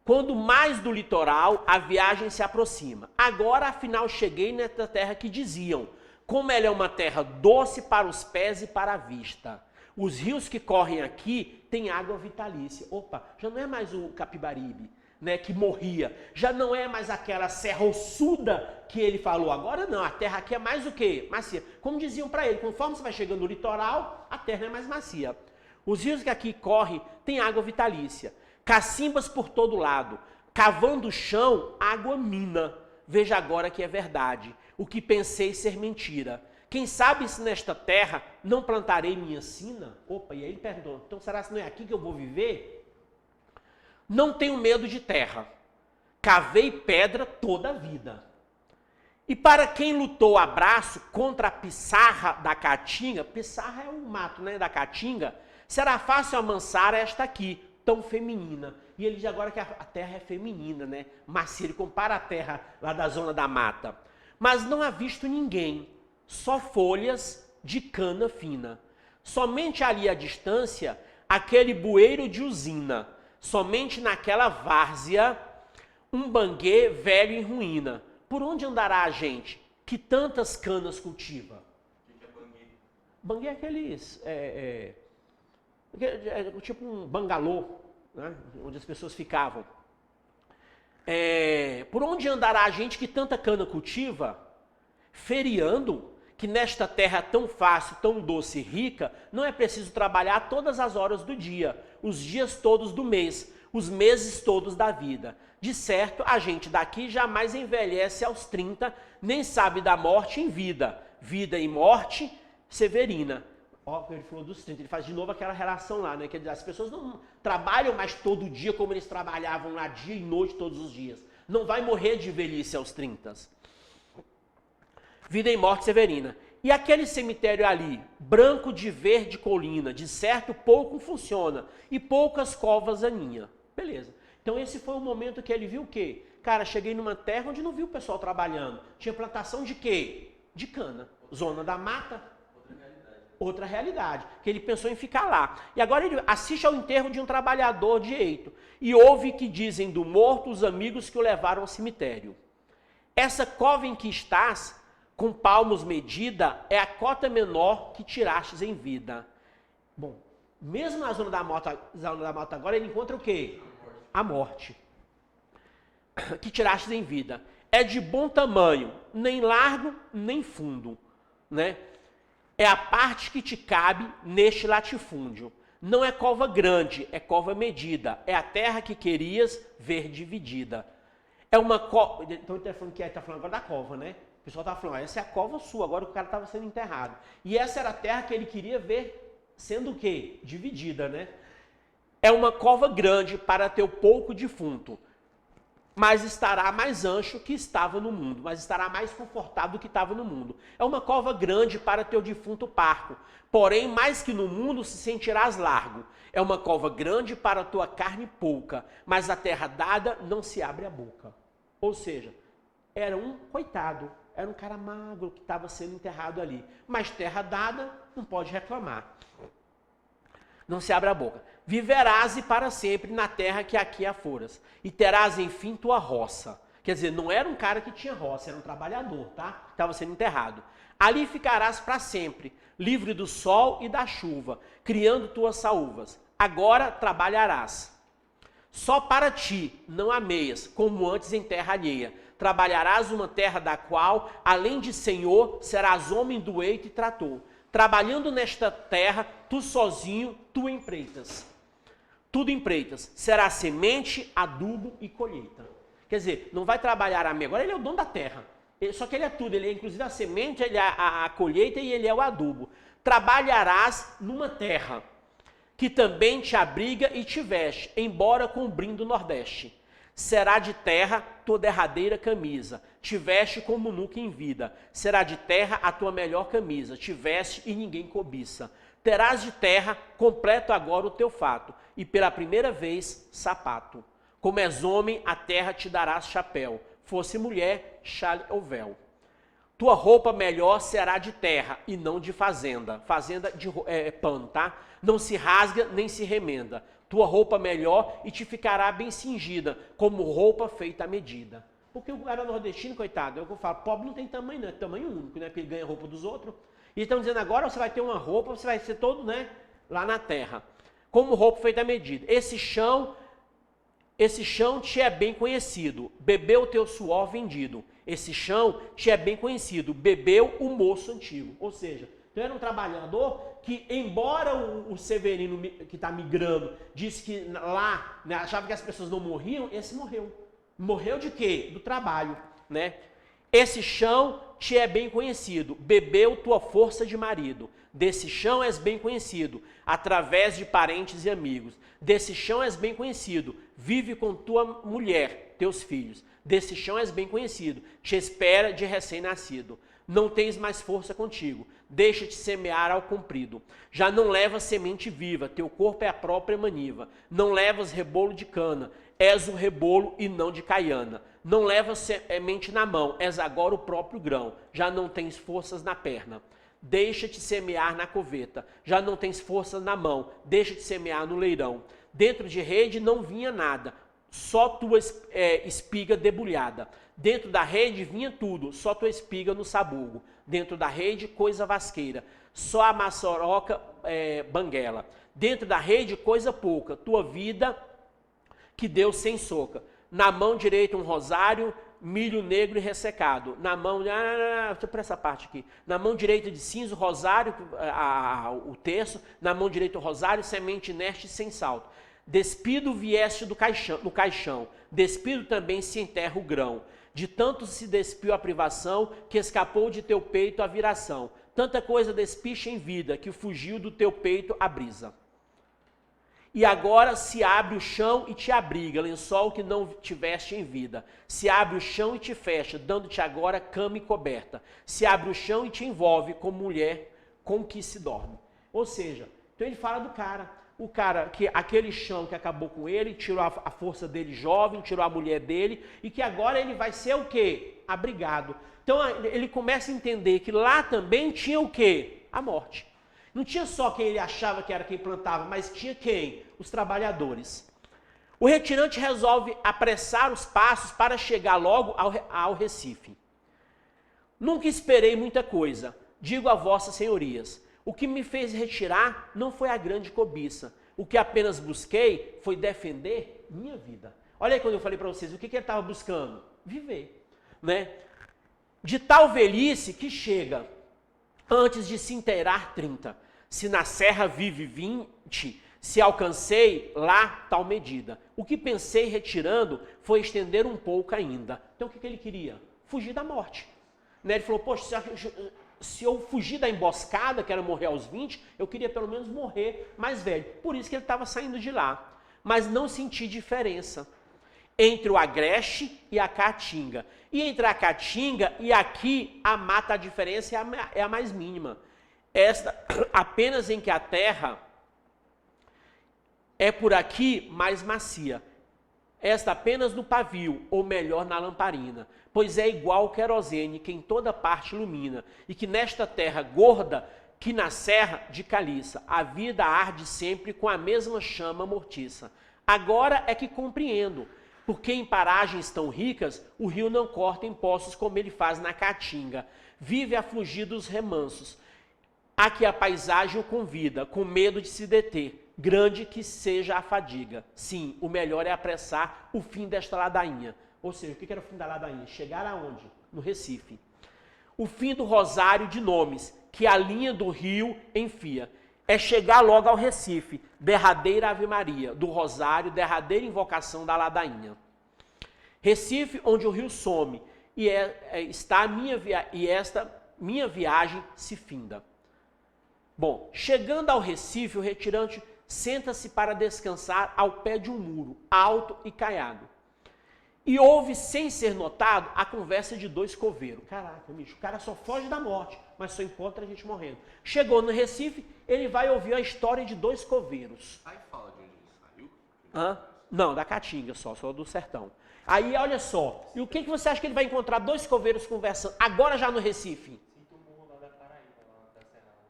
Quando mais do litoral, a viagem se aproxima. Agora, afinal, cheguei nessa terra que diziam, como ela é uma terra doce para os pés e para a vista. Os rios que correm aqui têm água vitalícia. Opa, já não é mais o Capibaribe, né, que morria. Já não é mais aquela serra ossuda que ele falou. Agora não, a terra aqui é mais o quê? Macia. Como diziam para ele, conforme você vai chegando no litoral, a terra é mais macia. Os rios que aqui correm têm água vitalícia. Cacimbas por todo lado. Cavando o chão, água mina. Veja agora que é verdade. O que pensei ser mentira. Quem sabe se nesta terra não plantarei minha sina? Opa, e aí ele perguntou, então será que não é aqui que eu vou viver? Não tenho medo de terra. Cavei pedra toda a vida. E para quem lutou a braço contra a pissarra da caatinga, pissarra é o mato, né, da caatinga, será fácil amansar esta aqui, tão feminina. E ele diz agora que a terra é feminina, né? Macia, ele compara a terra lá da zona da mata. Mas não há visto ninguém, só folhas de cana fina. Somente ali à distância, aquele bueiro de usina. Somente naquela várzea, um banguê velho em ruína. Por onde andará a gente que tantas canas cultiva? O que é banguê? Banguê é aqueles... tipo um bangalô, né? Onde as pessoas ficavam. Por onde andará a gente que tanta cana cultiva, feriando, que nesta terra tão fácil, tão doce e rica, não é preciso trabalhar todas as horas do dia, os dias todos do mês, os meses todos da vida. De certo, a gente daqui jamais envelhece aos 30, nem sabe da morte em vida. Vida e morte, severina. Ó, ele falou dos 30, ele faz de novo aquela relação lá, né? Quer dizer, as pessoas não trabalham mais todo dia como eles trabalhavam lá dia e noite todos os dias. Não vai morrer de velhice aos 30. Vida e morte, severina. E aquele cemitério ali, branco de verde colina, de certo pouco funciona, e poucas covas aninha. Beleza. Então esse foi o momento que ele viu o quê? Cara, cheguei numa terra onde não vi o pessoal trabalhando. Tinha plantação de quê? De cana. Zona da mata. Outra realidade. Que ele pensou em ficar lá. E agora ele assiste ao enterro de um trabalhador de Eito. E ouve que dizem do morto os amigos que o levaram ao cemitério. Essa cova em que estás, com palmos medida, é a cota menor que tirastes em vida. Bom, mesmo na zona da mata agora, ele encontra o quê? A morte. Que tirastes em vida. É de bom tamanho, nem largo, nem fundo, né? É a parte que te cabe neste latifúndio. Não é cova grande, é cova medida. É a terra que querias ver dividida. É uma cova... Então ele está falando agora da cova, né? O pessoal estava falando, essa é a cova sua, agora o cara estava sendo enterrado. E essa era a terra que ele queria ver sendo o quê? Dividida, né? É uma cova grande para teu pouco defunto, mas estará mais ancho que estava no mundo, mas estará mais confortável do que estava no mundo. É uma cova grande para teu defunto parco, porém mais que no mundo se sentirás largo. É uma cova grande para tua carne pouca, mas a terra dada não se abre a boca. Ou seja, era um coitado, era um cara magro que estava sendo enterrado ali, mas terra dada não pode reclamar. Não se abre a boca. Viverás e para sempre na terra que aqui aforas, e terás enfim tua roça. Quer dizer, não era um cara que tinha roça, era um trabalhador, tá? Estava sendo enterrado. Ali ficarás para sempre, livre do sol e da chuva, criando tuas saúvas. Agora trabalharás. Só para ti, não ameias, como antes em terra alheia. Trabalharás uma terra da qual, além de senhor, serás homem do eito e trator. Trabalhando nesta terra, tu sozinho, tu empreitas. Tudo empreitas. Será semente, adubo e colheita. Quer dizer, não vai trabalhar a mim. Agora ele é o dono da terra. Só que ele é tudo. Ele é inclusive a semente, ele é a colheita e ele é o adubo. Trabalharás numa terra que também te abriga e te veste, embora cobrindo o Nordeste. Será de terra tua derradeira camisa, te veste como nunca em vida. Será de terra a tua melhor camisa, te veste e ninguém cobiça. Terás de terra completo agora o teu fato, e pela primeira vez sapato. Como és homem, a terra te darás chapéu, fosse mulher, chale ou véu. Tua roupa melhor será de terra e não de fazenda. Fazenda de pano, tá? Não se rasga nem se remenda. Tua roupa melhor e te ficará bem cingida, como roupa feita à medida. Porque o cara nordestino, coitado, é o que eu falo, pobre não tem tamanho, não é tamanho único, né? Porque ele ganha roupa dos outros. E estão dizendo agora, você vai ter uma roupa, você vai ser todo, né? Lá na terra. Como roupa feita à medida. Esse chão te é bem conhecido, bebeu o teu suor vendido. Esse chão te é bem conhecido, bebeu o moço antigo. Ou seja, então era um trabalhador que, embora o Severino, que está migrando, disse que lá, né, achava que as pessoas não morriam, esse morreu. Morreu de quê? Do trabalho, né? Esse chão te é bem conhecido, bebeu tua força de marido. Desse chão és bem conhecido, através de parentes e amigos. Desse chão és bem conhecido, vive com tua mulher, teus filhos. Desse chão és bem conhecido, te espera de recém-nascido. Não tens mais força contigo, deixa-te semear ao comprido. Já não levas semente viva, teu corpo é a própria maniva. Não levas rebolo de cana, és o rebolo e não de caiana. Não levas semente na mão, és agora o próprio grão. Já não tens forças na perna, deixa-te semear na coveta. Já não tens forças na mão, deixa-te semear no leirão. Dentro de rede não vinha nada, só tua espiga debulhada. Dentro da rede vinha tudo, só tua espiga no sabugo. Dentro da rede, coisa vasqueira, só a maçoroca banguela. Dentro da rede, coisa pouca. Tua vida que Deus sem soca. Na mão direita um rosário, milho negro e ressecado. Na mão, deixa eu por essa parte aqui. Na mão direita de cinza, o rosário, o terço. Na mão direita o rosário, semente inerte sem salto. Despido vieste do caixão. Despido também se enterra o grão. De tanto se despiu a privação, que escapou de teu peito a viração. Tanta coisa despicha em vida, que fugiu do teu peito a brisa. E agora se abre o chão e te abriga, lençol que não tiveste em vida. Se abre o chão e te fecha, dando-te agora cama e coberta. Se abre o chão e te envolve como mulher com que se dorme. Ou seja, então ele fala do cara. O cara, que aquele chão que acabou com ele, tirou a força dele jovem, tirou a mulher dele, e que agora ele vai ser o quê? Abrigado. Então ele começa a entender que lá também tinha o quê? A morte. Não tinha só quem ele achava que era quem plantava, mas tinha quem? Os trabalhadores. O retirante resolve apressar os passos para chegar logo ao Recife. Nunca esperei muita coisa, digo a vossas senhorias. O que me fez retirar não foi a grande cobiça. O que apenas busquei foi defender minha vida. Olha aí quando eu falei para vocês, o que ele estava buscando? Viver. Né? De tal velhice que chega, antes de se inteirar 30. Se na serra vive 20, se alcancei lá tal medida. O que pensei retirando foi estender um pouco ainda. Então o que ele queria? Fugir da morte. Né? Ele falou, poxa, se eu fugir da emboscada, que era morrer aos 20, eu queria pelo menos morrer mais velho. Por isso que ele estava saindo de lá. Mas não senti diferença entre o agreste e a caatinga. E entre a caatinga e aqui, a mata, a diferença é a mais mínima. Esta, apenas em que a terra é por aqui mais macia. Esta apenas no pavio, ou melhor, na lamparina. Pois é igual o querosene, que em toda parte ilumina. E que nesta terra gorda, que na serra de caliça, a vida arde sempre com a mesma chama mortiça. Agora é que compreendo. Porque em paragens tão ricas, o rio não corta em poços como ele faz na caatinga. Vive a fugir dos remansos. A que a paisagem o convida, com medo de se deter. Grande que seja a fadiga. Sim, o melhor é apressar o fim desta ladainha. Ou seja, o que era o fim da ladainha? Chegar aonde? No Recife. O fim do rosário de nomes, que a linha do rio enfia. É chegar logo ao Recife, derradeira Ave Maria, do rosário, derradeira invocação da ladainha. Recife, onde o rio some, e esta minha viagem se finda. Bom, chegando ao Recife, o retirante senta-se para descansar ao pé de um muro, alto e caiado. E ouve, sem ser notado, a conversa de dois coveiros. Caraca, bicho, o cara só foge da morte, mas só encontra a gente morrendo. Chegou no Recife, ele vai ouvir a história de dois coveiros. Aí fala de onde ele saiu? Hã? Não, da Caatinga só do sertão. Aí, olha só, e o que você acha que ele vai encontrar dois coveiros conversando, agora já no Recife?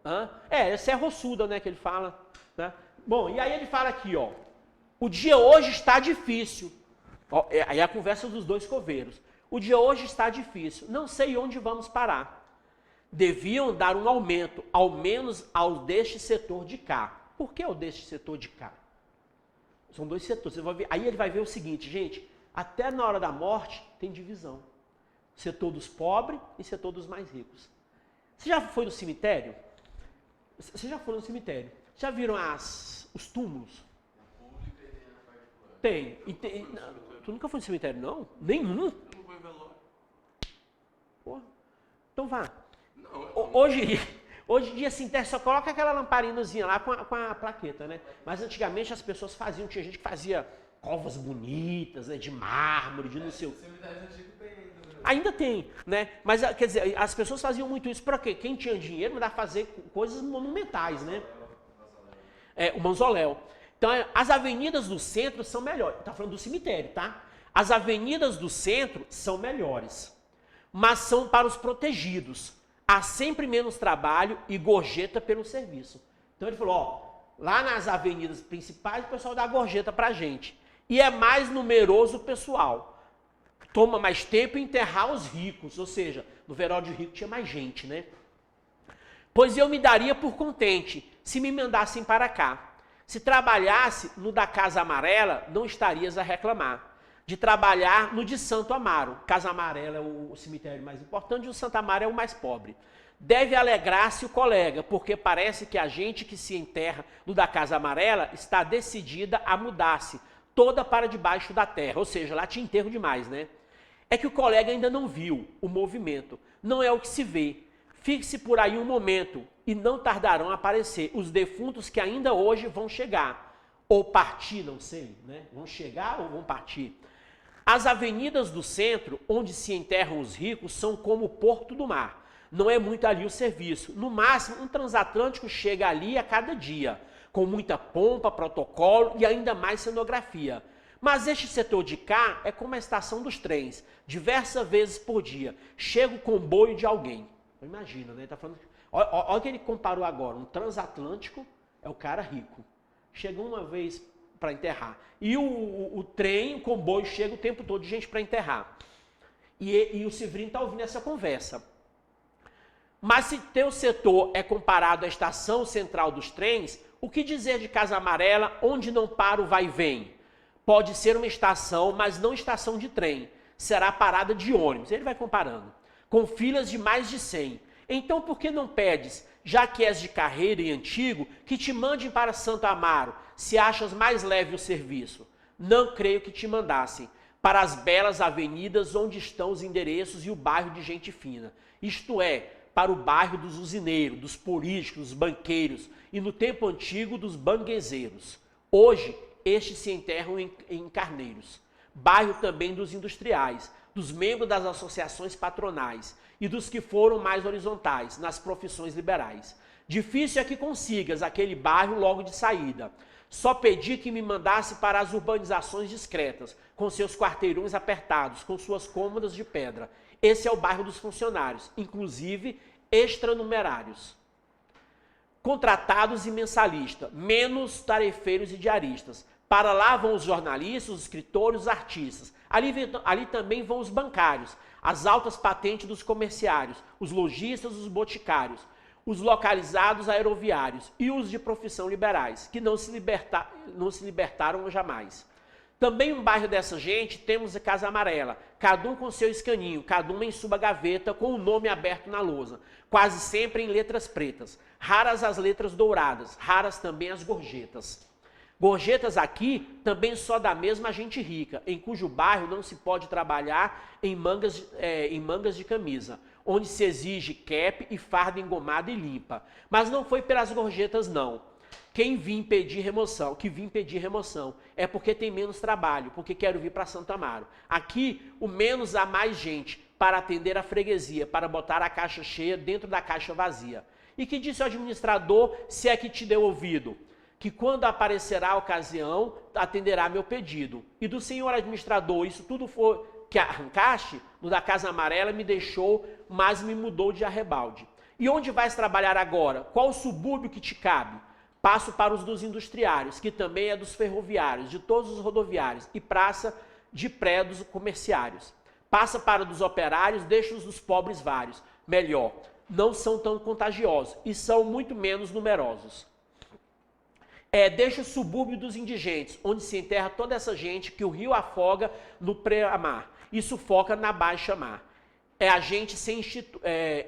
Hã? É Serra Ossuda, né, que ele fala. Né? Bom, e aí ele fala aqui, ó, o dia hoje está difícil. Ó, aí a conversa dos dois coveiros. O dia hoje está difícil, não sei onde vamos parar. Deviam dar um aumento, ao menos ao deste setor de cá. Por que o deste setor de cá? São dois setores. Você vai ver, aí ele vai ver o seguinte, gente, até na hora da morte tem divisão. Setor dos pobres e setor dos mais ricos. Você já foi no cemitério? Você já foi no cemitério? Já viram os túmulos? Tem. Tu nunca foi no cemitério, não? Nenhum? Eu não vou em velório. Porra. Então vá. Não, Hoje em dia, assim, só coloca aquela lamparinazinha lá com a plaqueta, né? Mas antigamente as pessoas faziam, tinha gente que fazia covas bonitas, né? De mármore, de não sei o quê. Cemitério antigo tem ainda. Ainda tem, né? Mas, quer dizer, as pessoas faziam muito isso para quê? Quem tinha dinheiro mandava fazer coisas monumentais, né? O mausoléu. Então, as avenidas do centro são melhores. Tá falando do cemitério, tá? As avenidas do centro são melhores, mas são para os protegidos. Há sempre menos trabalho e gorjeta pelo serviço. Então ele falou, ó, lá nas avenidas principais o pessoal dá gorjeta pra gente. E é mais numeroso o pessoal. Toma mais tempo enterrar os ricos, ou seja, no velório de rico tinha mais gente, né? Pois eu me daria por contente se me mandassem para cá. Se trabalhasse no da Casa Amarela, não estarias a reclamar. De trabalhar no de Santo Amaro. Casa Amarela é o cemitério mais importante e o Santo Amaro é o mais pobre. Deve alegrar-se o colega, porque parece que a gente que se enterra no da Casa Amarela está decidida a mudar-se, toda para debaixo da terra. Ou seja, lá te enterro demais, né? É que o colega ainda não viu o movimento. Não é o que se vê. Fique-se por aí um momento e não tardarão a aparecer os defuntos que ainda hoje vão chegar. Ou partir, não sei, né? Vão chegar ou vão partir. As avenidas do centro, onde se enterram os ricos, são como o porto do mar. Não é muito ali o serviço. No máximo, um transatlântico chega ali a cada dia, com muita pompa, protocolo e ainda mais cenografia. Mas este setor de cá é como a estação dos trens. Diversas vezes por dia, chega o comboio de alguém. Imagina, né? Tá falando... Olha o que ele comparou agora. Um transatlântico é o cara rico. Chega uma vez para enterrar. E o trem, o comboio, chega o tempo todo de gente para enterrar. E o Severino está ouvindo essa conversa. Mas se teu setor é comparado à estação central dos trens, o que dizer de Casa Amarela, onde não para o vai e vem? Pode ser uma estação, mas não estação de trem. Será parada de ônibus. Ele vai comparando. Com filas de mais de 100. Então por que não pedes, já que és de carreira e antigo, que te mandem para Santo Amaro, se achas mais leve o serviço? Não creio que te mandassem. Para as belas avenidas onde estão os endereços e o bairro de gente fina. Isto é, para o bairro dos usineiros, dos políticos, dos banqueiros e no tempo antigo dos banguezeiros. Hoje, estes se enterram em Carneiros. Bairro também dos industriais, dos membros das associações patronais e dos que foram mais horizontais, nas profissões liberais. Difícil é que consigas aquele bairro logo de saída. Só pedi que me mandasse para as urbanizações discretas, com seus quarteirões apertados, com suas cômodas de pedra. Esse é o bairro dos funcionários, inclusive extranumerários. Contratados e mensalistas, menos tarefeiros e diaristas. Para lá vão os jornalistas, os escritores, os artistas. Ali também vão os bancários, as altas patentes dos comerciários, os lojistas, os boticários, os localizados aeroviários e os de profissão liberais, que não se libertaram jamais. Também um bairro dessa gente temos a Casa Amarela, cada um com seu escaninho, cada uma em sua gaveta, com o nome aberto na lousa, quase sempre em letras pretas. Raras as letras douradas, raras também as gorjetas. Gorjetas aqui também só da mesma gente rica, em cujo bairro não se pode trabalhar em mangas de camisa, onde se exige cap e farda engomada e limpa. Mas não foi pelas gorjetas, não. Que vim pedir remoção é porque tem menos trabalho, porque quero vir para Santo Amaro. Aqui, o menos há mais gente para atender a freguesia, para botar a caixa cheia dentro da caixa vazia. E que disse o administrador, se é que te deu ouvido? Que quando aparecerá a ocasião, atenderá meu pedido. E do senhor administrador, isso tudo foi que arrancaste, no da Casa Amarela me deixou, mas me mudou de arrebalde. E onde vais trabalhar agora? Qual o subúrbio que te cabe? Passo para os dos industriários, que também é dos ferroviários, de todos os rodoviários, e praça de pré dos comerciários. Passa para dos operários, deixa os dos pobres vários. Melhor, não são tão contagiosos e são muito menos numerosos. Deixa o subúrbio dos indigentes, onde se enterra toda essa gente que o rio afoga no pré-mar e sufoca na baixa-mar. É a gente sem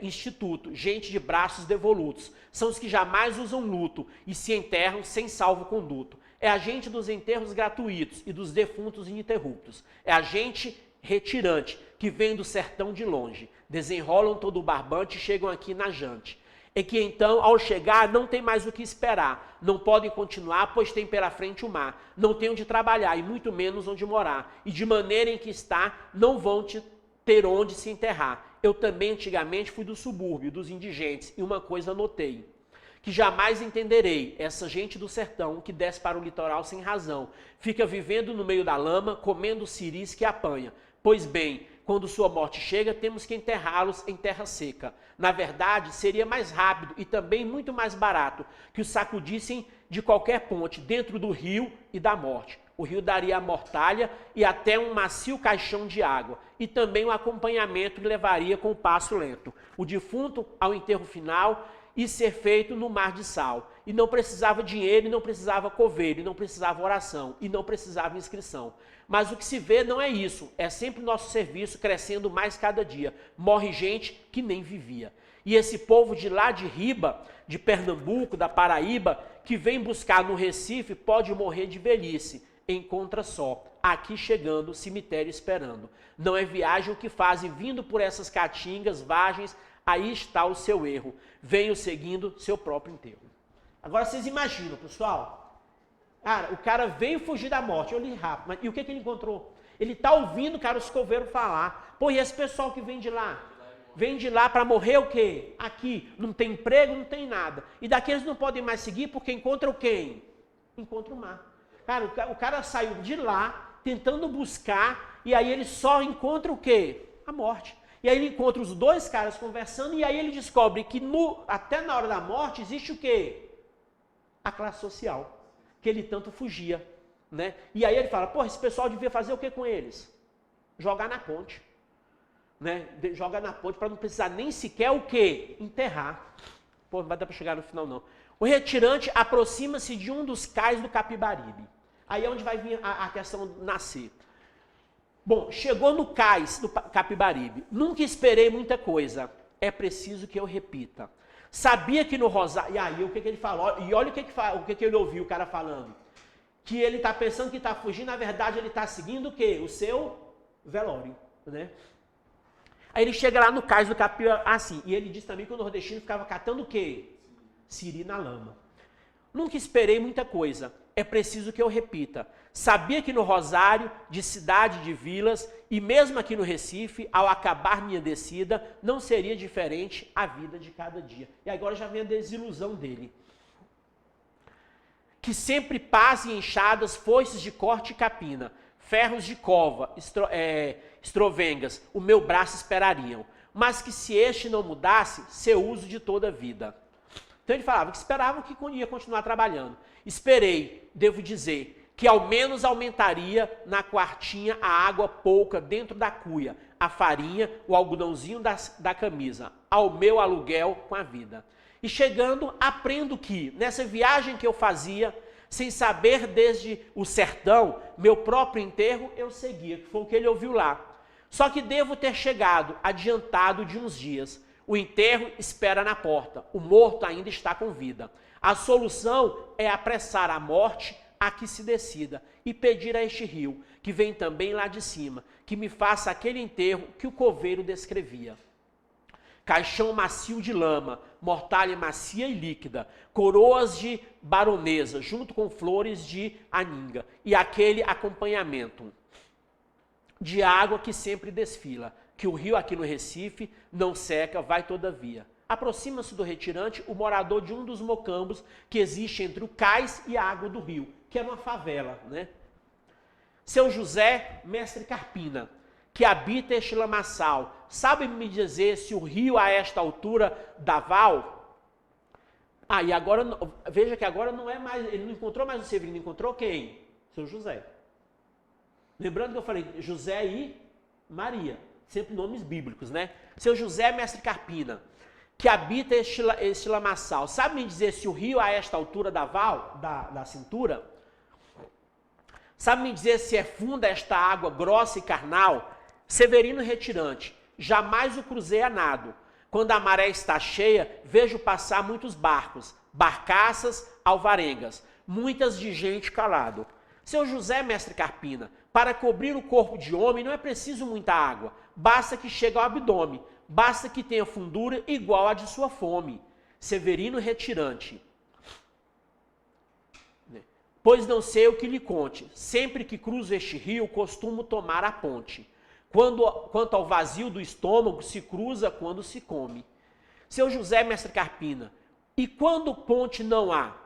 instituto, gente de braços devolutos. São os que jamais usam luto e se enterram sem salvo-conduto. É a gente dos enterros gratuitos e dos defuntos ininterruptos. É a gente retirante, que vem do sertão de longe. Desenrolam todo o barbante e chegam aqui na jante. É que então, ao chegar, não tem mais o que esperar. Não podem continuar, pois tem pela frente o mar. Não tem onde trabalhar e muito menos onde morar. E de maneira em que está, não vão ter onde se enterrar. Eu também antigamente fui do subúrbio, dos indigentes, e uma coisa notei, que jamais entenderei, essa gente do sertão que desce para o litoral sem razão, fica vivendo no meio da lama, comendo ciris que apanha. Pois bem, quando sua morte chega, temos que enterrá-los em terra seca. Na verdade, seria mais rápido e também muito mais barato que os sacudissem de qualquer ponte dentro do rio e da morte. O rio daria a mortalha e até um macio caixão de água, e também um acompanhamento que levaria com o passo lento o defunto ao enterro final e ser feito no mar de sal, e não precisava dinheiro, e não precisava coveiro, e não precisava oração, e não precisava inscrição. Mas o que se vê não é isso, é sempre o nosso serviço crescendo mais cada dia. Morre gente que nem vivia. E esse povo de lá de Riba, de Pernambuco, da Paraíba, que vem buscar no Recife, pode morrer de velhice. Encontra só, aqui chegando, cemitério esperando. Não é viagem o que fazem, vindo por essas caatingas, vargens, aí está o seu erro. Venho seguindo seu próprio enterro. Agora vocês imaginam, pessoal? Cara, o cara veio fugir da morte, eu li rápido, mas e o que ele encontrou? Ele está ouvindo, cara, os coveiros falar. Pô, e esse pessoal que vem de lá? Vem de lá para morrer o quê? Aqui, não tem emprego, não tem nada. E daqui eles não podem mais seguir porque encontram quem? Encontram o mar. Cara, o cara saiu de lá, tentando buscar, e aí ele só encontra o quê? A morte. E aí ele encontra os dois caras conversando, e aí ele descobre que até na hora da morte existe o quê? A classe social, que ele tanto fugia, né? E aí ele fala, pô, esse pessoal devia fazer o que com eles? Jogar na ponte, né? Jogar na ponte para não precisar nem sequer o quê? Enterrar. Pô, não vai dar para chegar no final não. O retirante aproxima-se de um dos cais do Capibaribe. Aí é onde vai vir a questão nascer. Bom, chegou no cais do Capibaribe. Nunca esperei muita coisa. É preciso que eu repita. Sabia que no Rosário... E aí, o que ele falou? E olha o que ele ouviu o cara falando. Que ele está pensando que está fugindo, na verdade ele está seguindo o quê? O seu velório, né? Aí ele chega lá no cais do Capibaribe, assim, e ele diz também que o nordestino ficava catando o quê? Siri na lama. Nunca esperei muita coisa. É preciso que eu repita. Sabia que no Rosário, de cidade de vilas, e mesmo aqui no Recife, ao acabar minha descida, não seria diferente a vida de cada dia. E agora já vem a desilusão dele. Que sempre pás e enxadas, foices de corte e capina, ferros de cova, estrovengas, o meu braço esperariam. Mas que se este não mudasse, seu uso de toda a vida. Então ele falava que esperavam que ia continuar trabalhando. Esperei, devo dizer, que ao menos aumentaria na quartinha a água pouca dentro da cuia, a farinha, o algodãozinho da camisa, ao meu aluguel com a vida. E chegando, aprendo que, nessa viagem que eu fazia, sem saber desde o sertão, meu próprio enterro eu seguia, que foi o que ele ouviu lá. Só que devo ter chegado adiantado de uns dias. O enterro espera na porta, o morto ainda está com vida. A solução é apressar a morte a que se decida e pedir a este rio, que vem também lá de cima, que me faça aquele enterro que o coveiro descrevia. Caixão macio de lama, mortalha macia e líquida, coroas de baronesa, junto com flores de aninga, e aquele acompanhamento de água que sempre desfila, que o rio aqui no Recife não seca, vai todavia. Aproxima-se do retirante o morador de um dos mocambos que existe entre o cais e a água do rio, que é uma favela, né? Seu José, mestre Carpina, que habita este lamaçal, sabe me dizer se o rio a esta altura dá val? Ah, e agora, veja que agora não é mais, ele não encontrou mais o Severino, encontrou quem? Seu José. Lembrando que eu falei José e Maria, sempre nomes bíblicos, né? Seu José, mestre Carpina, que habita este lamaçal, sabe me dizer se o rio a esta altura dá val, da cintura? Sabe me dizer se é funda esta água grossa e carnal? Severino retirante, jamais o cruzei a nado. Quando a maré está cheia, vejo passar muitos barcos, barcaças, alvarengas, muitas de gente calado. Seu José, mestre Carpina, para cobrir o corpo de homem não é preciso muita água, basta que chegue ao abdômen, basta que tenha fundura igual à de sua fome. Severino retirante. Pois não sei o que lhe conte, sempre que cruzo este rio, costumo tomar a ponte. Quanto ao vazio do estômago, se cruza quando se come. Seu José, mestre Carpina, e quando ponte não há?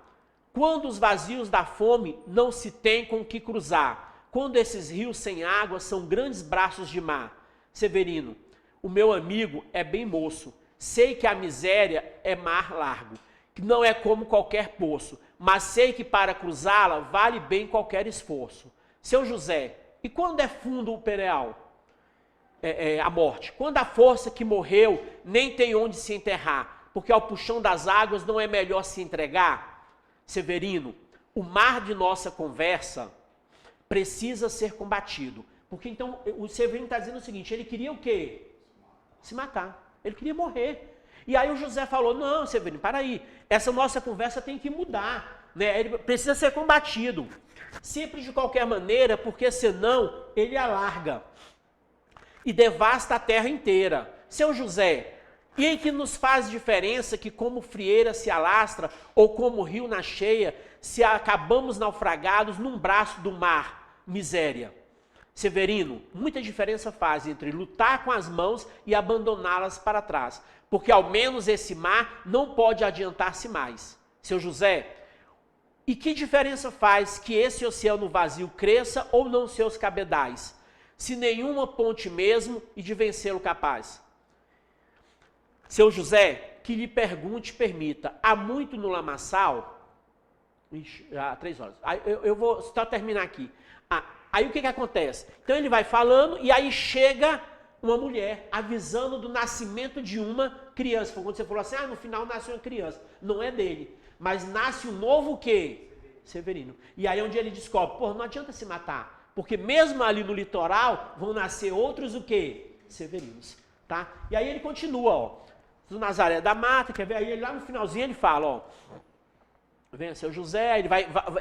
Quando os vazios da fome não se tem com que cruzar? Quando esses rios sem água são grandes braços de mar? Severino, o meu amigo é bem moço, sei que a miséria é mar largo, que não é como qualquer poço, mas sei que para cruzá-la vale bem qualquer esforço. Seu José, e quando é fundo o pereal? A morte. Quando a força que morreu nem tem onde se enterrar, porque ao puxão das águas não é melhor se entregar? Severino, o mar de nossa conversa precisa ser combatido. Porque então o Severino está dizendo o seguinte, ele queria o quê? Se matar. Ele queria morrer. E aí o José falou, não, Severino, para aí. Essa nossa conversa tem que mudar. Né? Ele precisa ser combatido. Sempre de qualquer maneira, porque senão ele alarga e devasta a terra inteira. Seu José, e em que nos faz diferença que como frieira se alastra ou como rio na cheia, se acabamos naufragados num braço do mar, miséria. Severino, muita diferença faz entre lutar com as mãos e abandoná-las para trás, porque ao menos esse mar não pode adiantar-se mais. Seu José, e que diferença faz que esse oceano vazio cresça ou não seus cabedais, se nenhuma ponte mesmo e de vencê-lo capaz? Seu José, que lhe pergunte, permita, há muito no lamaçal? Ixi, já 3 horas. Eu vou só terminar aqui. Aí o que acontece? Então ele vai falando e aí chega uma mulher avisando do nascimento de uma criança. Foi quando você falou assim, no final nasce uma criança. Não é dele, mas nasce um novo o quê? Severino. E aí é onde ele descobre, não adianta se matar, porque mesmo ali no litoral vão nascer outros o quê? Severinos. Tá? E aí ele continua, do Nazaré da Mata, quer ver? Aí lá no finalzinho ele fala, vem seu José,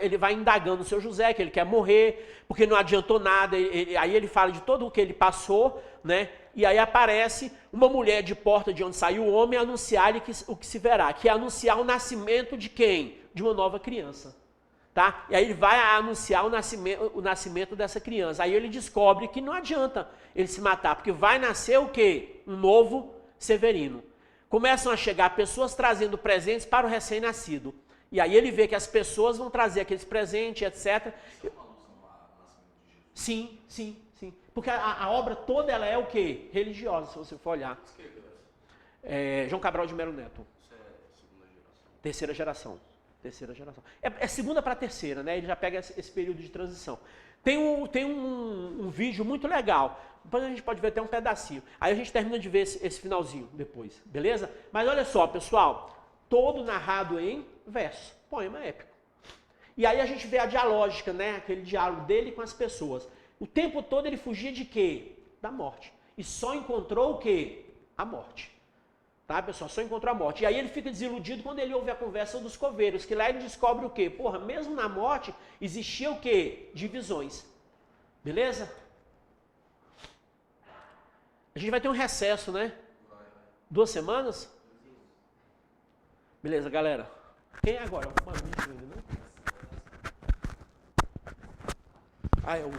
ele vai indagando o seu José, que ele quer morrer, porque não adiantou nada, aí ele fala de todo o que ele passou, né? E aí aparece uma mulher de porta de onde saiu o homem anunciar-lhe o que se verá, que é anunciar o nascimento de quem? De uma nova criança, tá? E aí ele vai anunciar o nascimento dessa criança, aí ele descobre que não adianta ele se matar, porque vai nascer o quê? Um novo Severino. Começam a chegar pessoas trazendo presentes para o recém-nascido. E aí ele vê que as pessoas vão trazer aqueles presentes, etc. Sim. Porque a obra toda ela é o quê? Religiosa, se você for olhar. João Cabral de Melo Neto. Isso é segunda geração. Terceira geração. É segunda para terceira, né? Ele já pega esse período de transição. Tem um vídeo muito legal. Depois a gente pode ver até um pedacinho. Aí a gente termina de ver esse finalzinho depois, beleza? Mas olha só, pessoal. Todo narrado em verso, poema épico. E aí a gente vê a dialógica, né? Aquele diálogo dele com as pessoas. O tempo todo ele fugia de quê? Da morte. E só encontrou o quê? A morte. Tá, pessoal? Só encontrou a morte. E aí ele fica desiludido quando ele ouve a conversa dos coveiros, que lá ele descobre o quê? Mesmo na morte existia o quê? Divisões. Beleza? A gente vai ter um recesso, né? 2 semanas? Beleza, galera? Quem é agora? Mano, não? É o